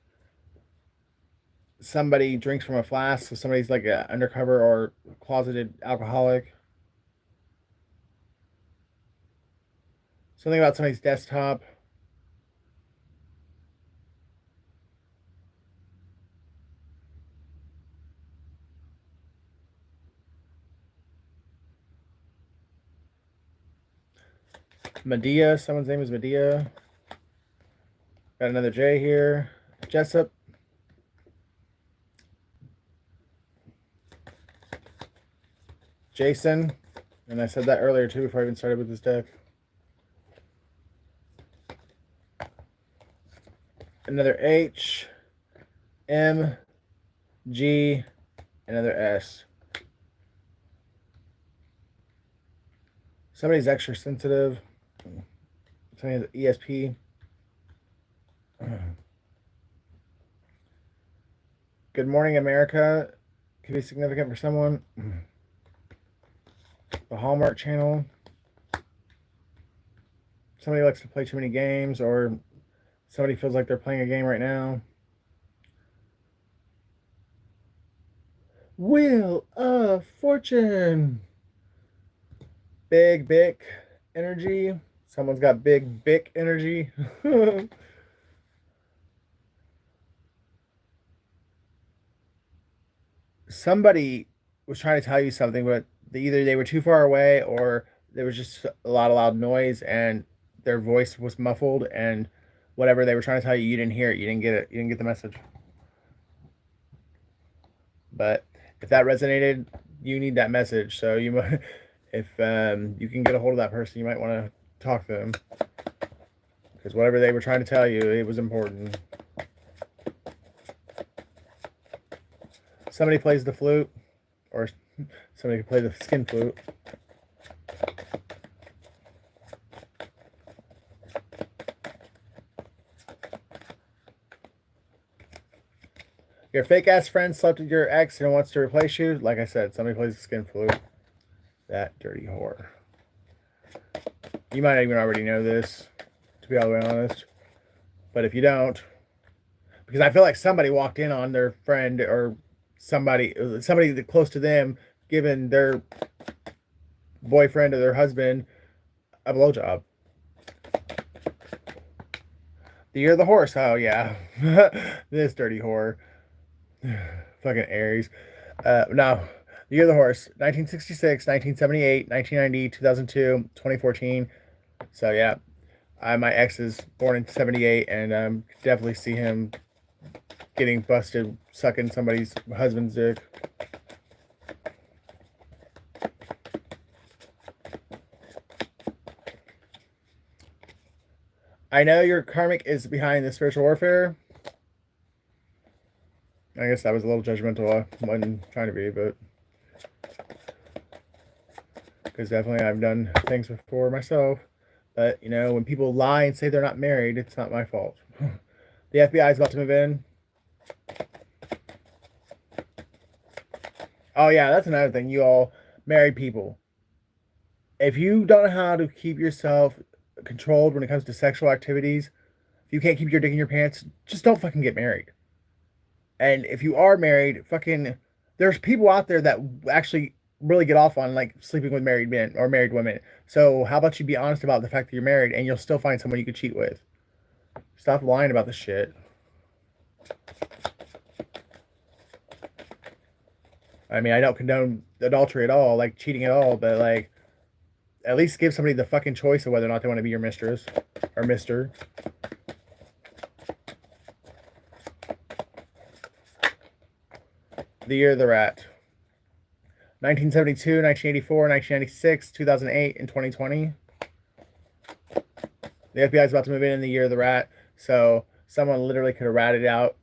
Somebody drinks from a flask, so somebody's like an undercover or closeted alcoholic. Something about somebody's desktop. Medea. Someone's name is Medea. Got another J here. Jessup. Jason. And I said that earlier too before I even started with this deck. Another H. M. G. Another S. Somebody's extra sensitive. Somebody has ESP. Good Morning America could be significant for someone. The Hallmark Channel. Somebody likes to play too many games, or somebody feels like they're playing a game right now. Wheel of Fortune. Big Bic energy. Someone's got big Bic energy. Somebody was trying to tell you something, but either they were too far away or there was just a lot of loud noise and their voice was muffled, and whatever they were trying to tell you, you didn't hear it. You didn't get it. You didn't get the message. But if that resonated, you need that message. So you might, if you can get a hold of that person, you might want to talk to them, because whatever they were trying to tell you, it was important. Somebody plays the flute, or somebody can play the skin flute. Your fake ass friend slept with your ex and wants to replace you. Like I said, somebody plays the skin flute. That dirty whore. You might even already know this, to be all the way honest. But if you don't, because I feel like somebody walked in on their friend or somebody close to them giving their boyfriend or their husband a blowjob. The year of the horse. Oh yeah, this dirty whore. Fucking Aries. No, the year of the horse. 1966, 1978, 1990, 2002, 2014. So yeah, my ex is born in 78, and definitely see him getting busted sucking somebody's husband's dick. I know your karmic is behind the spiritual warfare. I guess that was a little judgmental. I wasn't trying to be, but because definitely I've done things before myself. But you know, when people lie and say they're not married, it's not my fault. The FBI is about to move in. Oh yeah, that's another thing. You all married people, if you don't know how to keep yourself controlled when it comes to sexual activities, if you can't keep your dick in your pants, just don't fucking get married. And if you are married, fucking, there's people out there that actually really get off on like sleeping with married men or married women. So how about you be honest about the fact that you're married and you'll still find someone you could cheat with. Stop lying about this shit. I mean, I don't condone adultery at all, like cheating at all, but like at least give somebody the fucking choice of whether or not they want to be your mistress or mister. The year of the rat. 1972, 1984, 1996, 2008, and 2020. The FBI is about to move in the year of the rat. So someone literally could have ratted out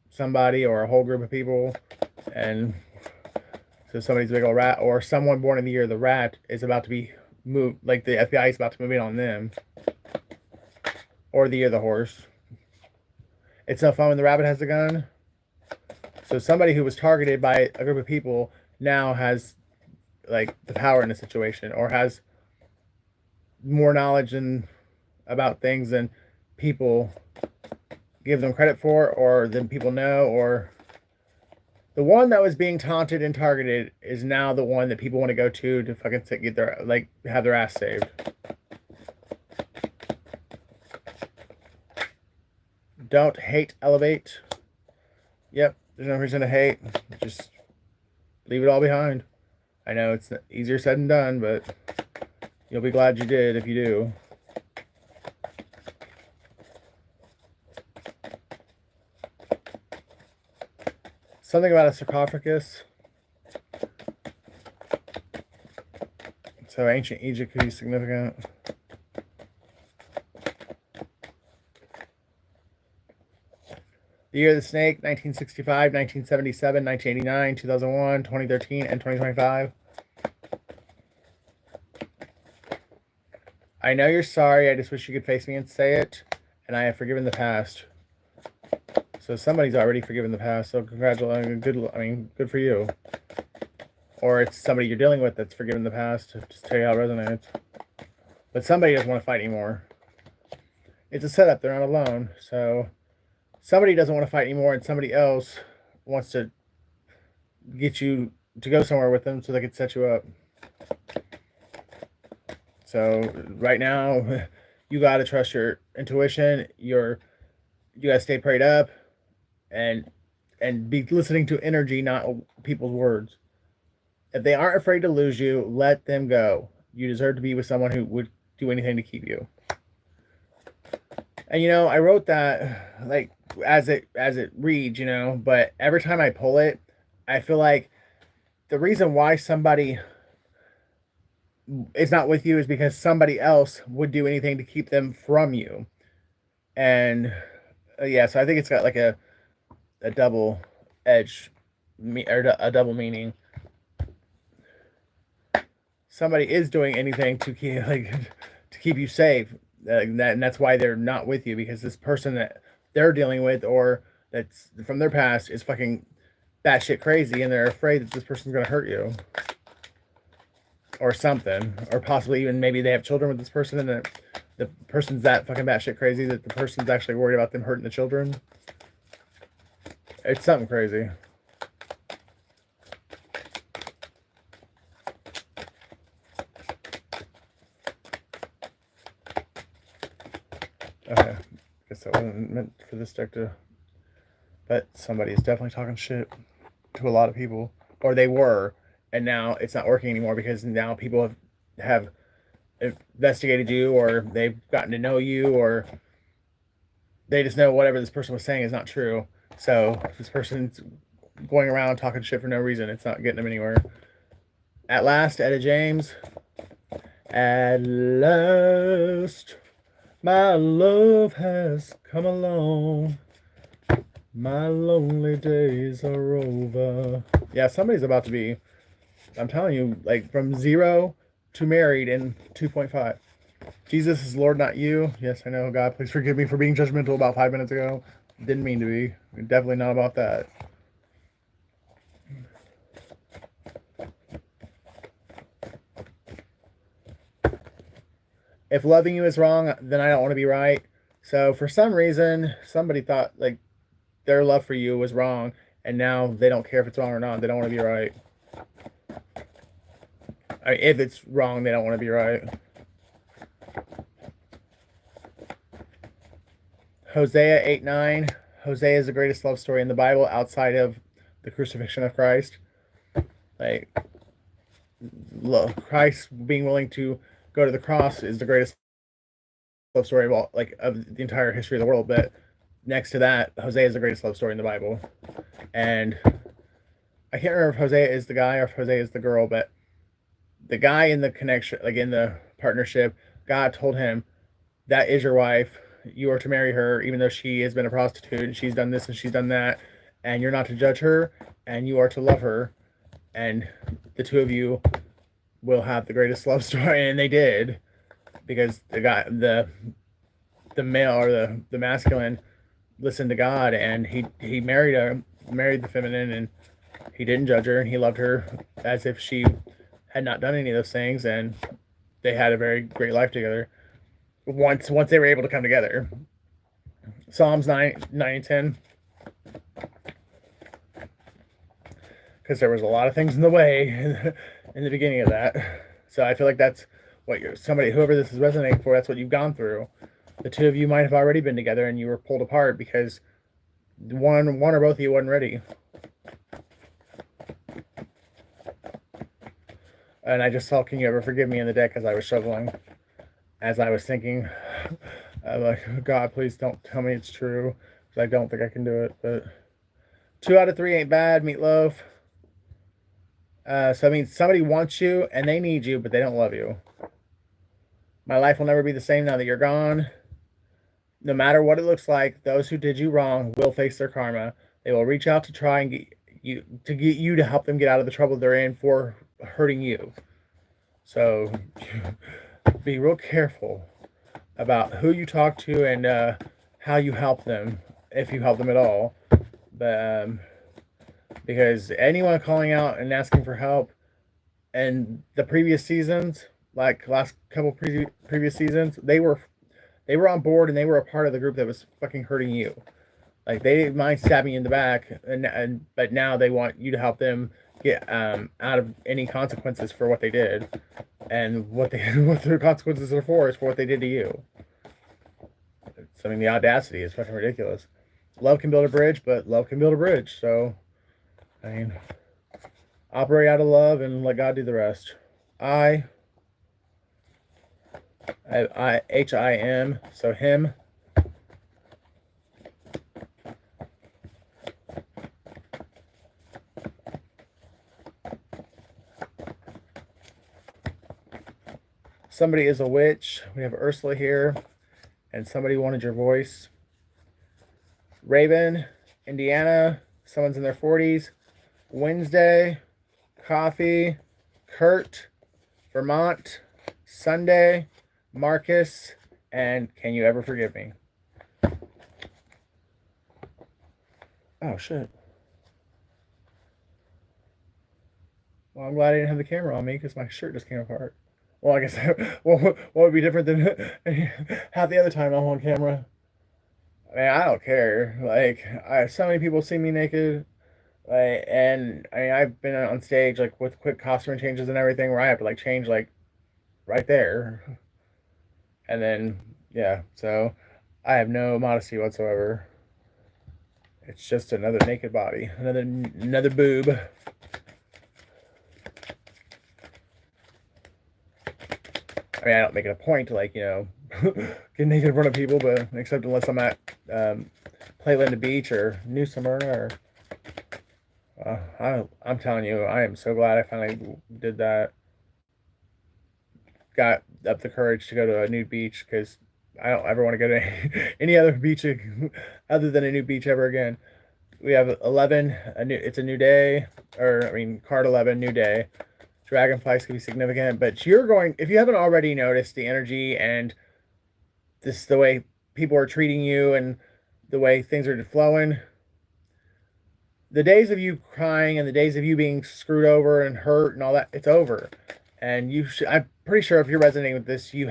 somebody or a whole group of people. And so somebody's a big old rat. Or someone born in the year of the rat is about to be moved. Like the FBI is about to move in on them. Or the year of the horse. It's no fun when the rabbit has a gun. So somebody who was targeted by a group of people now has like the power in the situation, or has more knowledge about things than people give them credit for, or than people know, or the one that was being taunted and targeted is now the one that people want to go to fucking get their, like, have their ass saved. Don't hate, elevate. Yep, there's no reason to hate. Just leave it all behind. I know it's easier said than done, but you'll be glad you did if you do. Something about a sarcophagus. So ancient Egypt could be significant. The year of the snake, 1965, 1977, 1989, 2001, 2013, and 2025. I know you're sorry. I just wish you could face me and say it. And I have forgiven the past. So somebody's already forgiven the past. So congratulations. Good for you. Or it's somebody you're dealing with that's forgiven the past. Just tell you how it resonates. But somebody doesn't want to fight anymore. It's a setup. They're not alone. So somebody doesn't want to fight anymore, and somebody else wants to get you to go somewhere with them so they can set you up. So right now, you gotta trust your intuition. You gotta stay prayed up, and be listening to energy, not people's words. If they aren't afraid to lose you, let them go. You deserve to be with someone who would do anything to keep you. And you know, I wrote that like as it reads, you know, but every time I pull it, I feel like the reason why somebody is not with you is because somebody else would do anything to keep them from you. And yeah, so I think it's got like a double edge or a double meaning. Somebody is doing anything to keep to keep you safe, and that's why they're not with you, because this person that they're dealing with or that's from their past is fucking batshit crazy, and they're afraid that this person's gonna hurt you or something, or possibly even maybe they have children with this person, and the person's that fucking batshit crazy that the person's actually worried about them hurting the children. It's something crazy. Okay, guess that wasn't meant for this deck to. But somebody is definitely talking shit to a lot of people, or they were, and now it's not working anymore because now people have investigated you, or they've gotten to know you, or they just know whatever this person was saying is not true. So this person's going around talking shit for no reason. It's not getting them anywhere. At last, Etta James. At last, my love has come along. My lonely days are over. Yeah, somebody's about to be, I'm telling you, like from 0 to married in 2.5. Jesus is Lord, not you. Yes, I know. God, please forgive me for being judgmental about 5 minutes ago. Didn't mean to be. Definitely not about that. If loving you is wrong, then I don't want to be right. So for some reason, somebody thought like their love for you was wrong, and now they don't care if it's wrong or not. They don't want to be right. I mean, if it's wrong, they don't want to be right. Hosea 8:9. Hosea is the greatest love story in the Bible outside of the crucifixion of Christ. Like, Christ being willing to go to the cross is the greatest love story of all, like of the entire history of the world. But next to that, Hosea is the greatest love story in the Bible. And I can't remember if Hosea is the guy or if Hosea is the girl, but the guy in the connection, like in the partnership, God told him, that is your wife. You are to marry her, even though she has been a prostitute and she's done this and she's done that. And you're not to judge her, and you are to love her. And the two of you will have the greatest love story. And they did, because the male or the masculine listened to God, and he married the feminine, and he didn't judge her, and he loved her as if she had not done any of those things, and they had a very great life together. Once they were able to come together. Psalms 9:10. Because there was a lot of things in the way in the beginning of that. So I feel like that's what whoever this is resonating for, that's what you've gone through. The two of you might have already been together and you were pulled apart because one or both of you wasn't ready. And I just saw Can You Ever Forgive Me in the deck as I was shoveling. As I was thinking, I'm like, God, please don't tell me it's true. Because I don't think I can do it. But 2 out of 3 ain't bad, Meatloaf. So I mean, somebody wants you and they need you, but they don't love you. My life will never be the same now that you're gone. No matter what it looks like, those who did you wrong will face their karma. They will reach out to try and get you to help them get out of the trouble they're in for hurting you. So be real careful about who you talk to and how you help them, if you help them at all. But because anyone calling out and asking for help, and the previous seasons, like last couple previous seasons, they were on board and they were a part of the group that was fucking hurting you. Like they didn't mind stabbing you in the back, and but now they want you to help them get out of any consequences for what they did, and what their consequences are for is for what they did to you. I mean, the audacity is fucking ridiculous. Love can build a bridge, but love can build a bridge. So, I mean, operate out of love and let God do the rest. Him, so him. Somebody is a witch. We have Ursula here, and somebody wanted your voice. Raven, Indiana. Someone's in their 40s. Wednesday, Coffee, Kurt, Vermont, Sunday, Marcus, and Can You Ever Forgive Me? Oh, shit. Well, I'm glad I didn't have the camera on me because my shirt just came apart. Well, I guess what would be different than half the other time I'm on camera? I mean, I don't care. Like, so many people see me naked. Like, and I mean, I've been on stage like with quick costume changes and everything where I have to like change like right there, and then yeah. So I have no modesty whatsoever. It's just another naked body, another boob. I mean, I don't make it a point to like get naked in front of people, but except unless I'm at Playland Beach or New Smyrna or I'm telling you, I am so glad I finally did that. Got up the courage to go to a nude beach because I don't ever want to go to any other beach other than a nude beach ever again. We have 11. It's a new day, or I mean, card 11, new day. Dragonflies can be significant, but you're going if you haven't already noticed the energy and this the way people are treating you and the way things are flowing. The days of you crying and the days of you being screwed over and hurt and all that, it's over. And I'm pretty sure if you're resonating with this, you've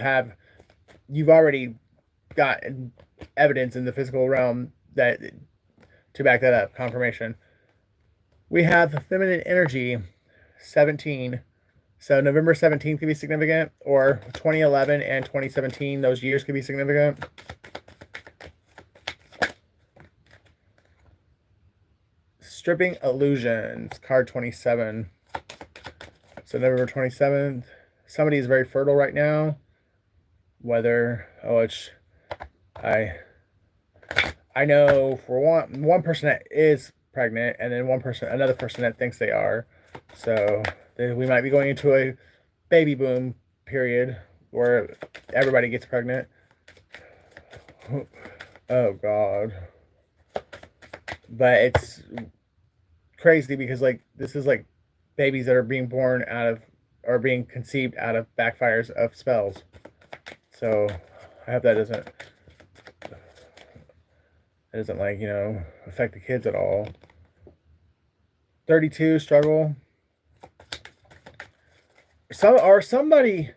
already got evidence in the physical realm that to back that up, confirmation. We have feminine energy 17. So November 17th could be significant, or 2011 and 2017, those years could be significant. Stripping Illusions, card 27. So November 27th. Somebody is very fertile right now. Whether I know for one person that is pregnant, and then another person that thinks they are. So we might be going into a baby boom period where everybody gets pregnant. Oh God. But it's crazy because like this is like babies that are being born out of or being conceived out of backfires of spells. So I hope that doesn't like, affect the kids at all. 32 struggle. Somebody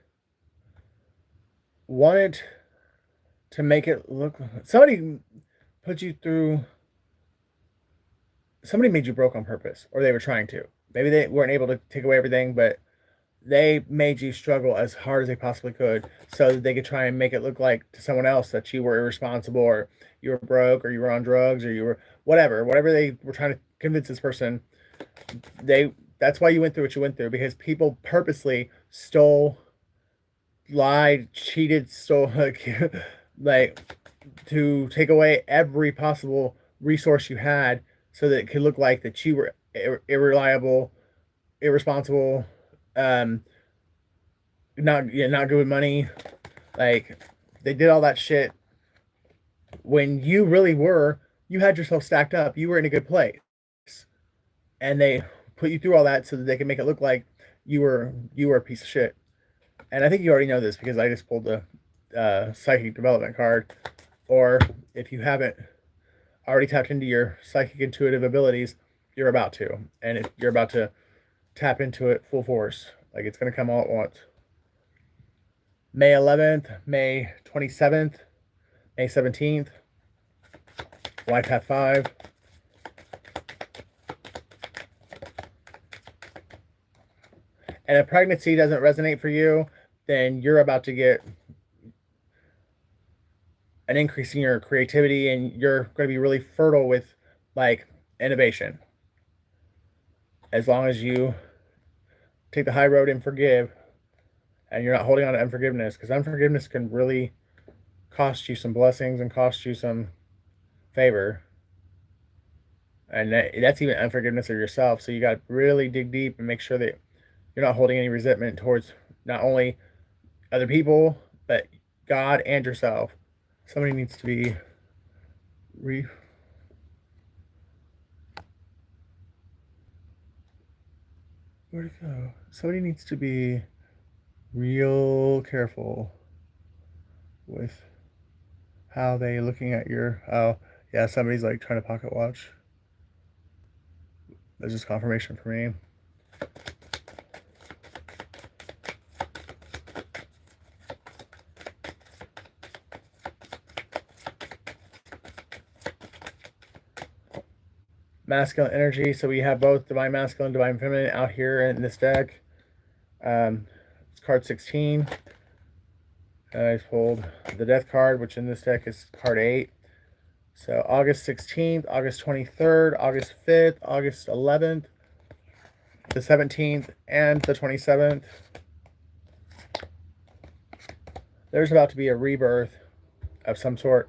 wanted to make it look somebody put you through somebody made you broke on purpose, or they were trying to. Maybe they weren't able to take away everything, but they made you struggle as hard as they possibly could so that they could try and make it look like to someone else that you were irresponsible or you were broke or you were on drugs or you were whatever they were trying to convince this person. That's why you went through what you went through, because people purposely stole, lied, cheated, stole like to take away every possible resource you had so that it could look like that you were irreliable, irresponsible, um, not good with money. Like they did all that shit when you really were. You had yourself stacked up. You were in a good place, and they put you through all that so that they could make it look like you were a piece of shit. And I think you already know this because I just pulled the psychic development card. Or if you haven't already tapped into your psychic intuitive abilities, you're about to, and you're about to tap into it full force. Like it's gonna come all at once. May 11th, May 27th, May 17th, Life Path 5. And if pregnancy doesn't resonate for you, then you're about to get an increase in your creativity and you're going to be really fertile with like innovation. As long as you take the high road and forgive and you're not holding on to unforgiveness, because unforgiveness can really cost you some blessings and cost you some favor. And that's even unforgiveness of yourself. So you got to really dig deep and make sure that you're not holding any resentment towards not only other people, but God and yourself. Somebody needs to be Where'd it go? Somebody needs to be real careful with how they looking at your. Oh, yeah, somebody's like trying to pocket watch. That's just confirmation for me. Masculine energy. So we have both divine masculine, divine feminine out here in this deck. It's card 16. I pulled the death card, which in this deck is card 8. So August 16th, August 23rd, August 5th, August 11th, the 17th, and the 27th. There's about to be a rebirth of some sort.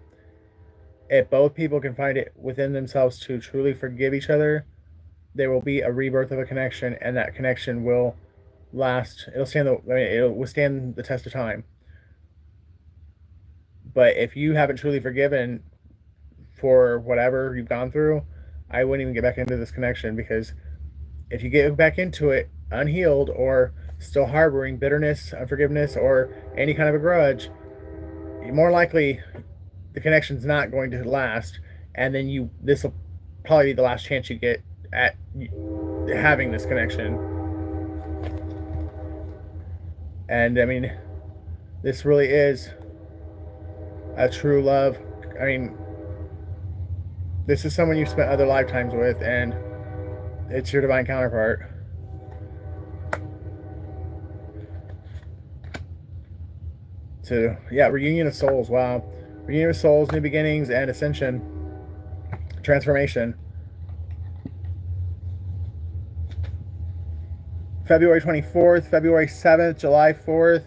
If both people can find it within themselves to truly forgive each other, there will be a rebirth of a connection, and that connection will last. It'll withstand the test of time. But if you haven't truly forgiven for whatever you've gone through, I wouldn't even get back into this connection, because if you get back into it unhealed or still harboring bitterness, unforgiveness, or any kind of a grudge, more likely the connection's not going to last, and then this will probably be the last chance you get at having this connection. And I mean, this really is a true love. I mean, this is someone you've spent other lifetimes with, and it's your divine counterpart. So yeah, reunion of souls. Wow. Reunion of souls, new beginnings, and ascension. Transformation. February 24th, February 7th, July 4th.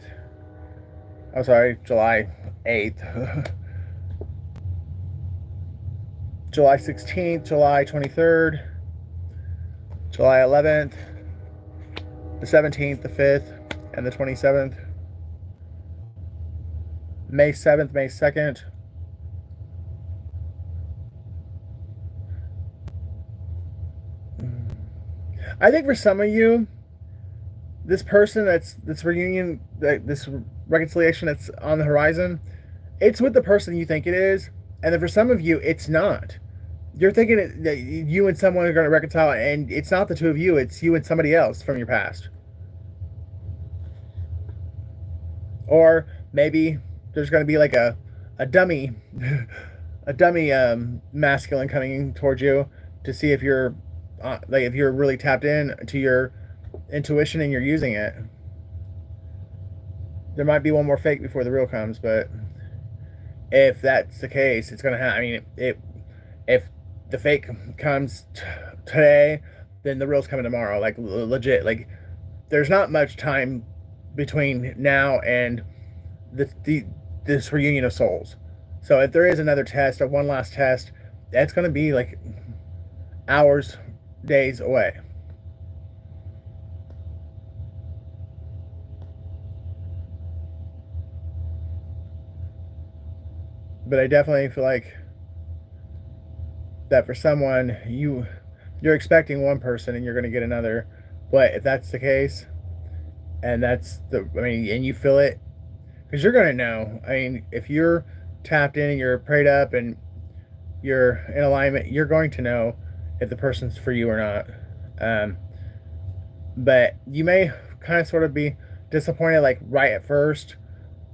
I'm sorry, July 8th. July 16th, July 23rd, July 11th, the 17th, the 5th, and the 27th. May 7th, May 2nd. I think for some of you, this person this reunion, this reconciliation that's on the horizon, it's with the person you think it is, and then for some of you, it's not. You're thinking that you and someone are going to reconcile, and it's not the two of you. It's you and somebody else from your past. Or maybe there's going to be like a dummy, a dummy masculine coming towards you to see if you're if you're really tapped in to your intuition and you're using it. There might be one more fake before the real comes, but if that's the case, it's gonna happen. I mean, if the fake comes today, then the real's coming tomorrow. Like legit. Like there's not much time between now and this reunion of souls. So if there is another test, or one last test, that's gonna be like hours, days away. But I definitely feel like that for someone, you're expecting one person and you're going to get another. But if that's the case, and and you feel it, because you're going to know. I mean, if you're tapped in and you're prayed up and you're in alignment, you're going to know if the person's for you or not. But you may kind of sort of be disappointed, like right at first,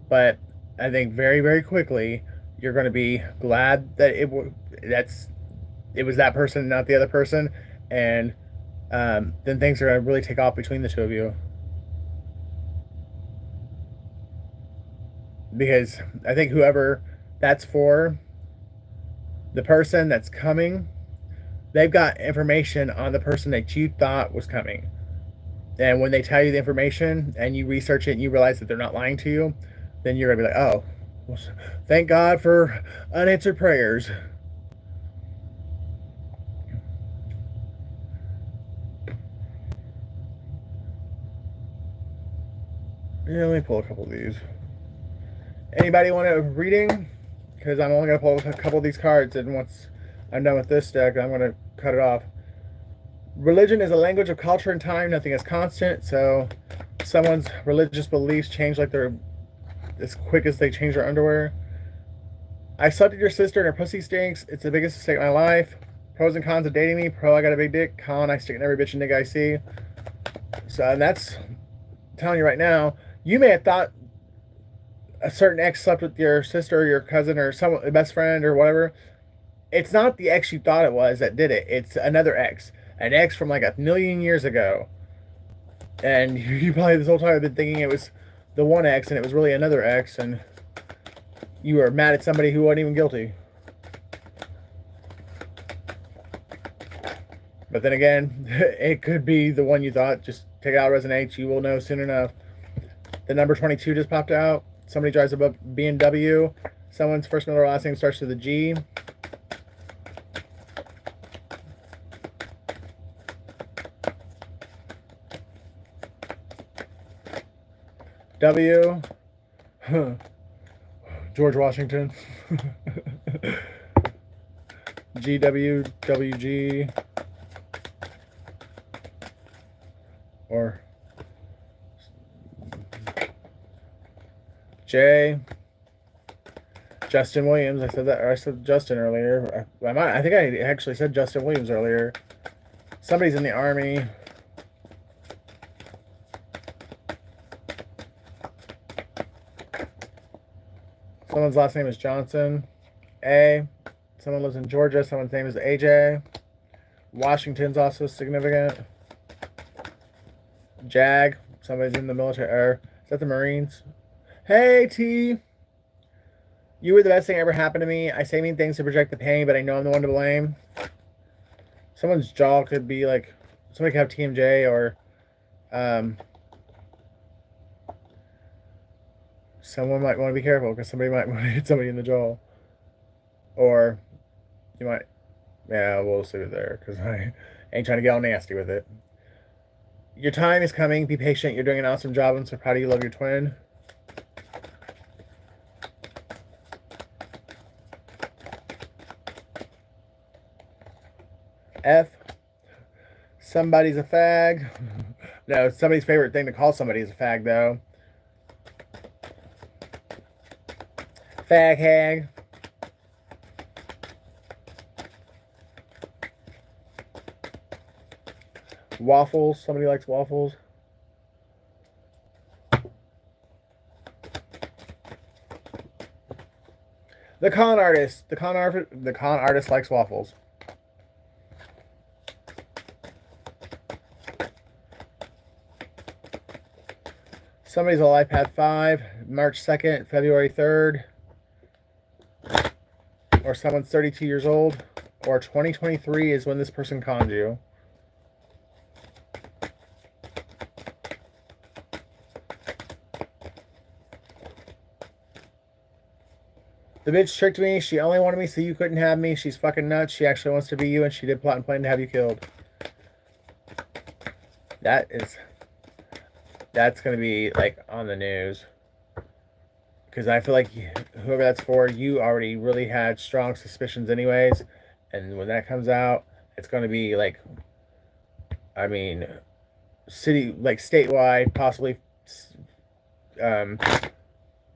but I think very, very quickly you're going to be glad that it was that person, not the other person, and then things are going to really take off between the two of you. Because I think whoever that's for, the person that's coming, they've got information on the person that you thought was coming. And when they tell you the information and you research it and you realize that they're not lying to you, then you're going to be like, oh, well, thank God for unanswered prayers. Yeah, let me pull a couple of these. Anybody want a reading? Because I'm only going to pull a couple of these cards, and once I'm done with this deck, I'm going to cut it off. Religion is a language of culture and time. Nothing is constant. So someone's religious beliefs change like they're as quick as they change their underwear. I slept with your sister and her pussy stinks. It's the biggest mistake of my life. Pros and cons of dating me. Pro, I got a big dick. Con, I stick in every bitch and nigga I see. So, and that's I'm telling you right now. You may have thought a certain ex slept with your sister or your cousin or some best friend or whatever. It's not the ex you thought it was that did it. It's another ex. An ex from like a million years ago. And you probably this whole time have been thinking it was the one ex and it was really another ex, and you were mad at somebody who wasn't even guilty. But then again, it could be the one you thought. Just take it out, resonates. You will know soon enough. The number 22 just popped out. Somebody drives a BMW. Someone's first, middle, or last name starts with a G. W. George Washington. GW, WG. Or J. Justin Williams. I said that, or I said Justin earlier. I think I actually said Justin Williams earlier. Somebody's in the Army. Someone's last name is Johnson. A. Someone lives in Georgia. Someone's name is AJ. Washington's also significant. Jag. Somebody's in the military. Or is that the Marines? Hey, T. You were the best thing ever happened to me. I say mean things to project the pain, but I know I'm the one to blame. Someone's jaw could be like... Somebody could have TMJ or... someone might want to be careful because somebody might want to hit somebody in the jaw. Or you might... Yeah, we'll leave it there because I ain't trying to get all nasty with it. Your time is coming. Be patient. You're doing an awesome job. I'm so proud of you. Love your twin. F. Somebody's a fag. No, somebody's favorite thing to call somebody is a fag, though. Fag hag. Waffles. Somebody likes waffles. The con artist. The con artist likes waffles. Somebody's a life path 5, March 2nd, February 3rd. Or someone's 32 years old. Or 2023 is when this person conned you. The bitch tricked me. She only wanted me so you couldn't have me. She's fucking nuts. She actually wants to be you, and she did plot and plan to have you killed. That's going to be, like, on the news. Because I feel like whoever that's for, you already really had strong suspicions anyways. And when that comes out, it's going to be, like, I mean, statewide, possibly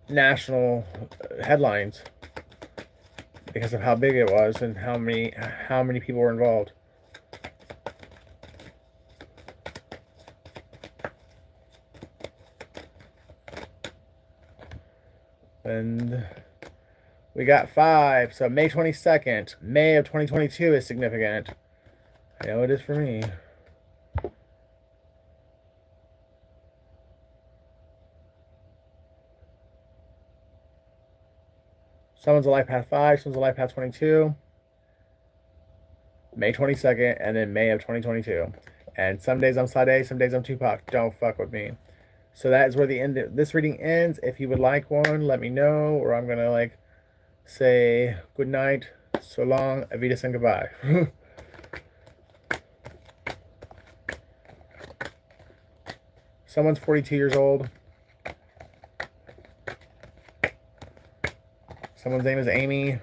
national headlines. Because of how big it was and how many people were involved. And we got 5. So May 22nd. May of 2022 is significant. I know it is for me. Someone's a life path 5. Someone's a life path 22. May 22nd. And then May of 2022. And some days I'm Sade. Some days I'm Tupac. Don't fuck with me. So that is where this reading ends. If you would like one, let me know. Or I'm going to, like, say good night, so long, Avita, and goodbye. Someone's 42 years old. Someone's name is Amy.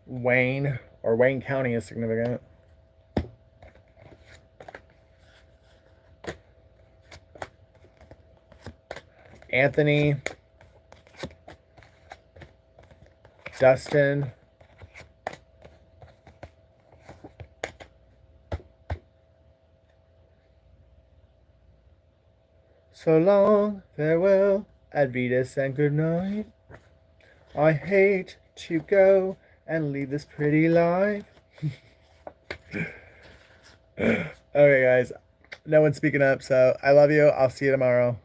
Wayne, or Wayne County is significant. Anthony, Dustin, so long, farewell, Advitas, and good night. I hate to go and leave this pretty life. Okay, guys. No one's speaking up, so I love you. I'll see you tomorrow.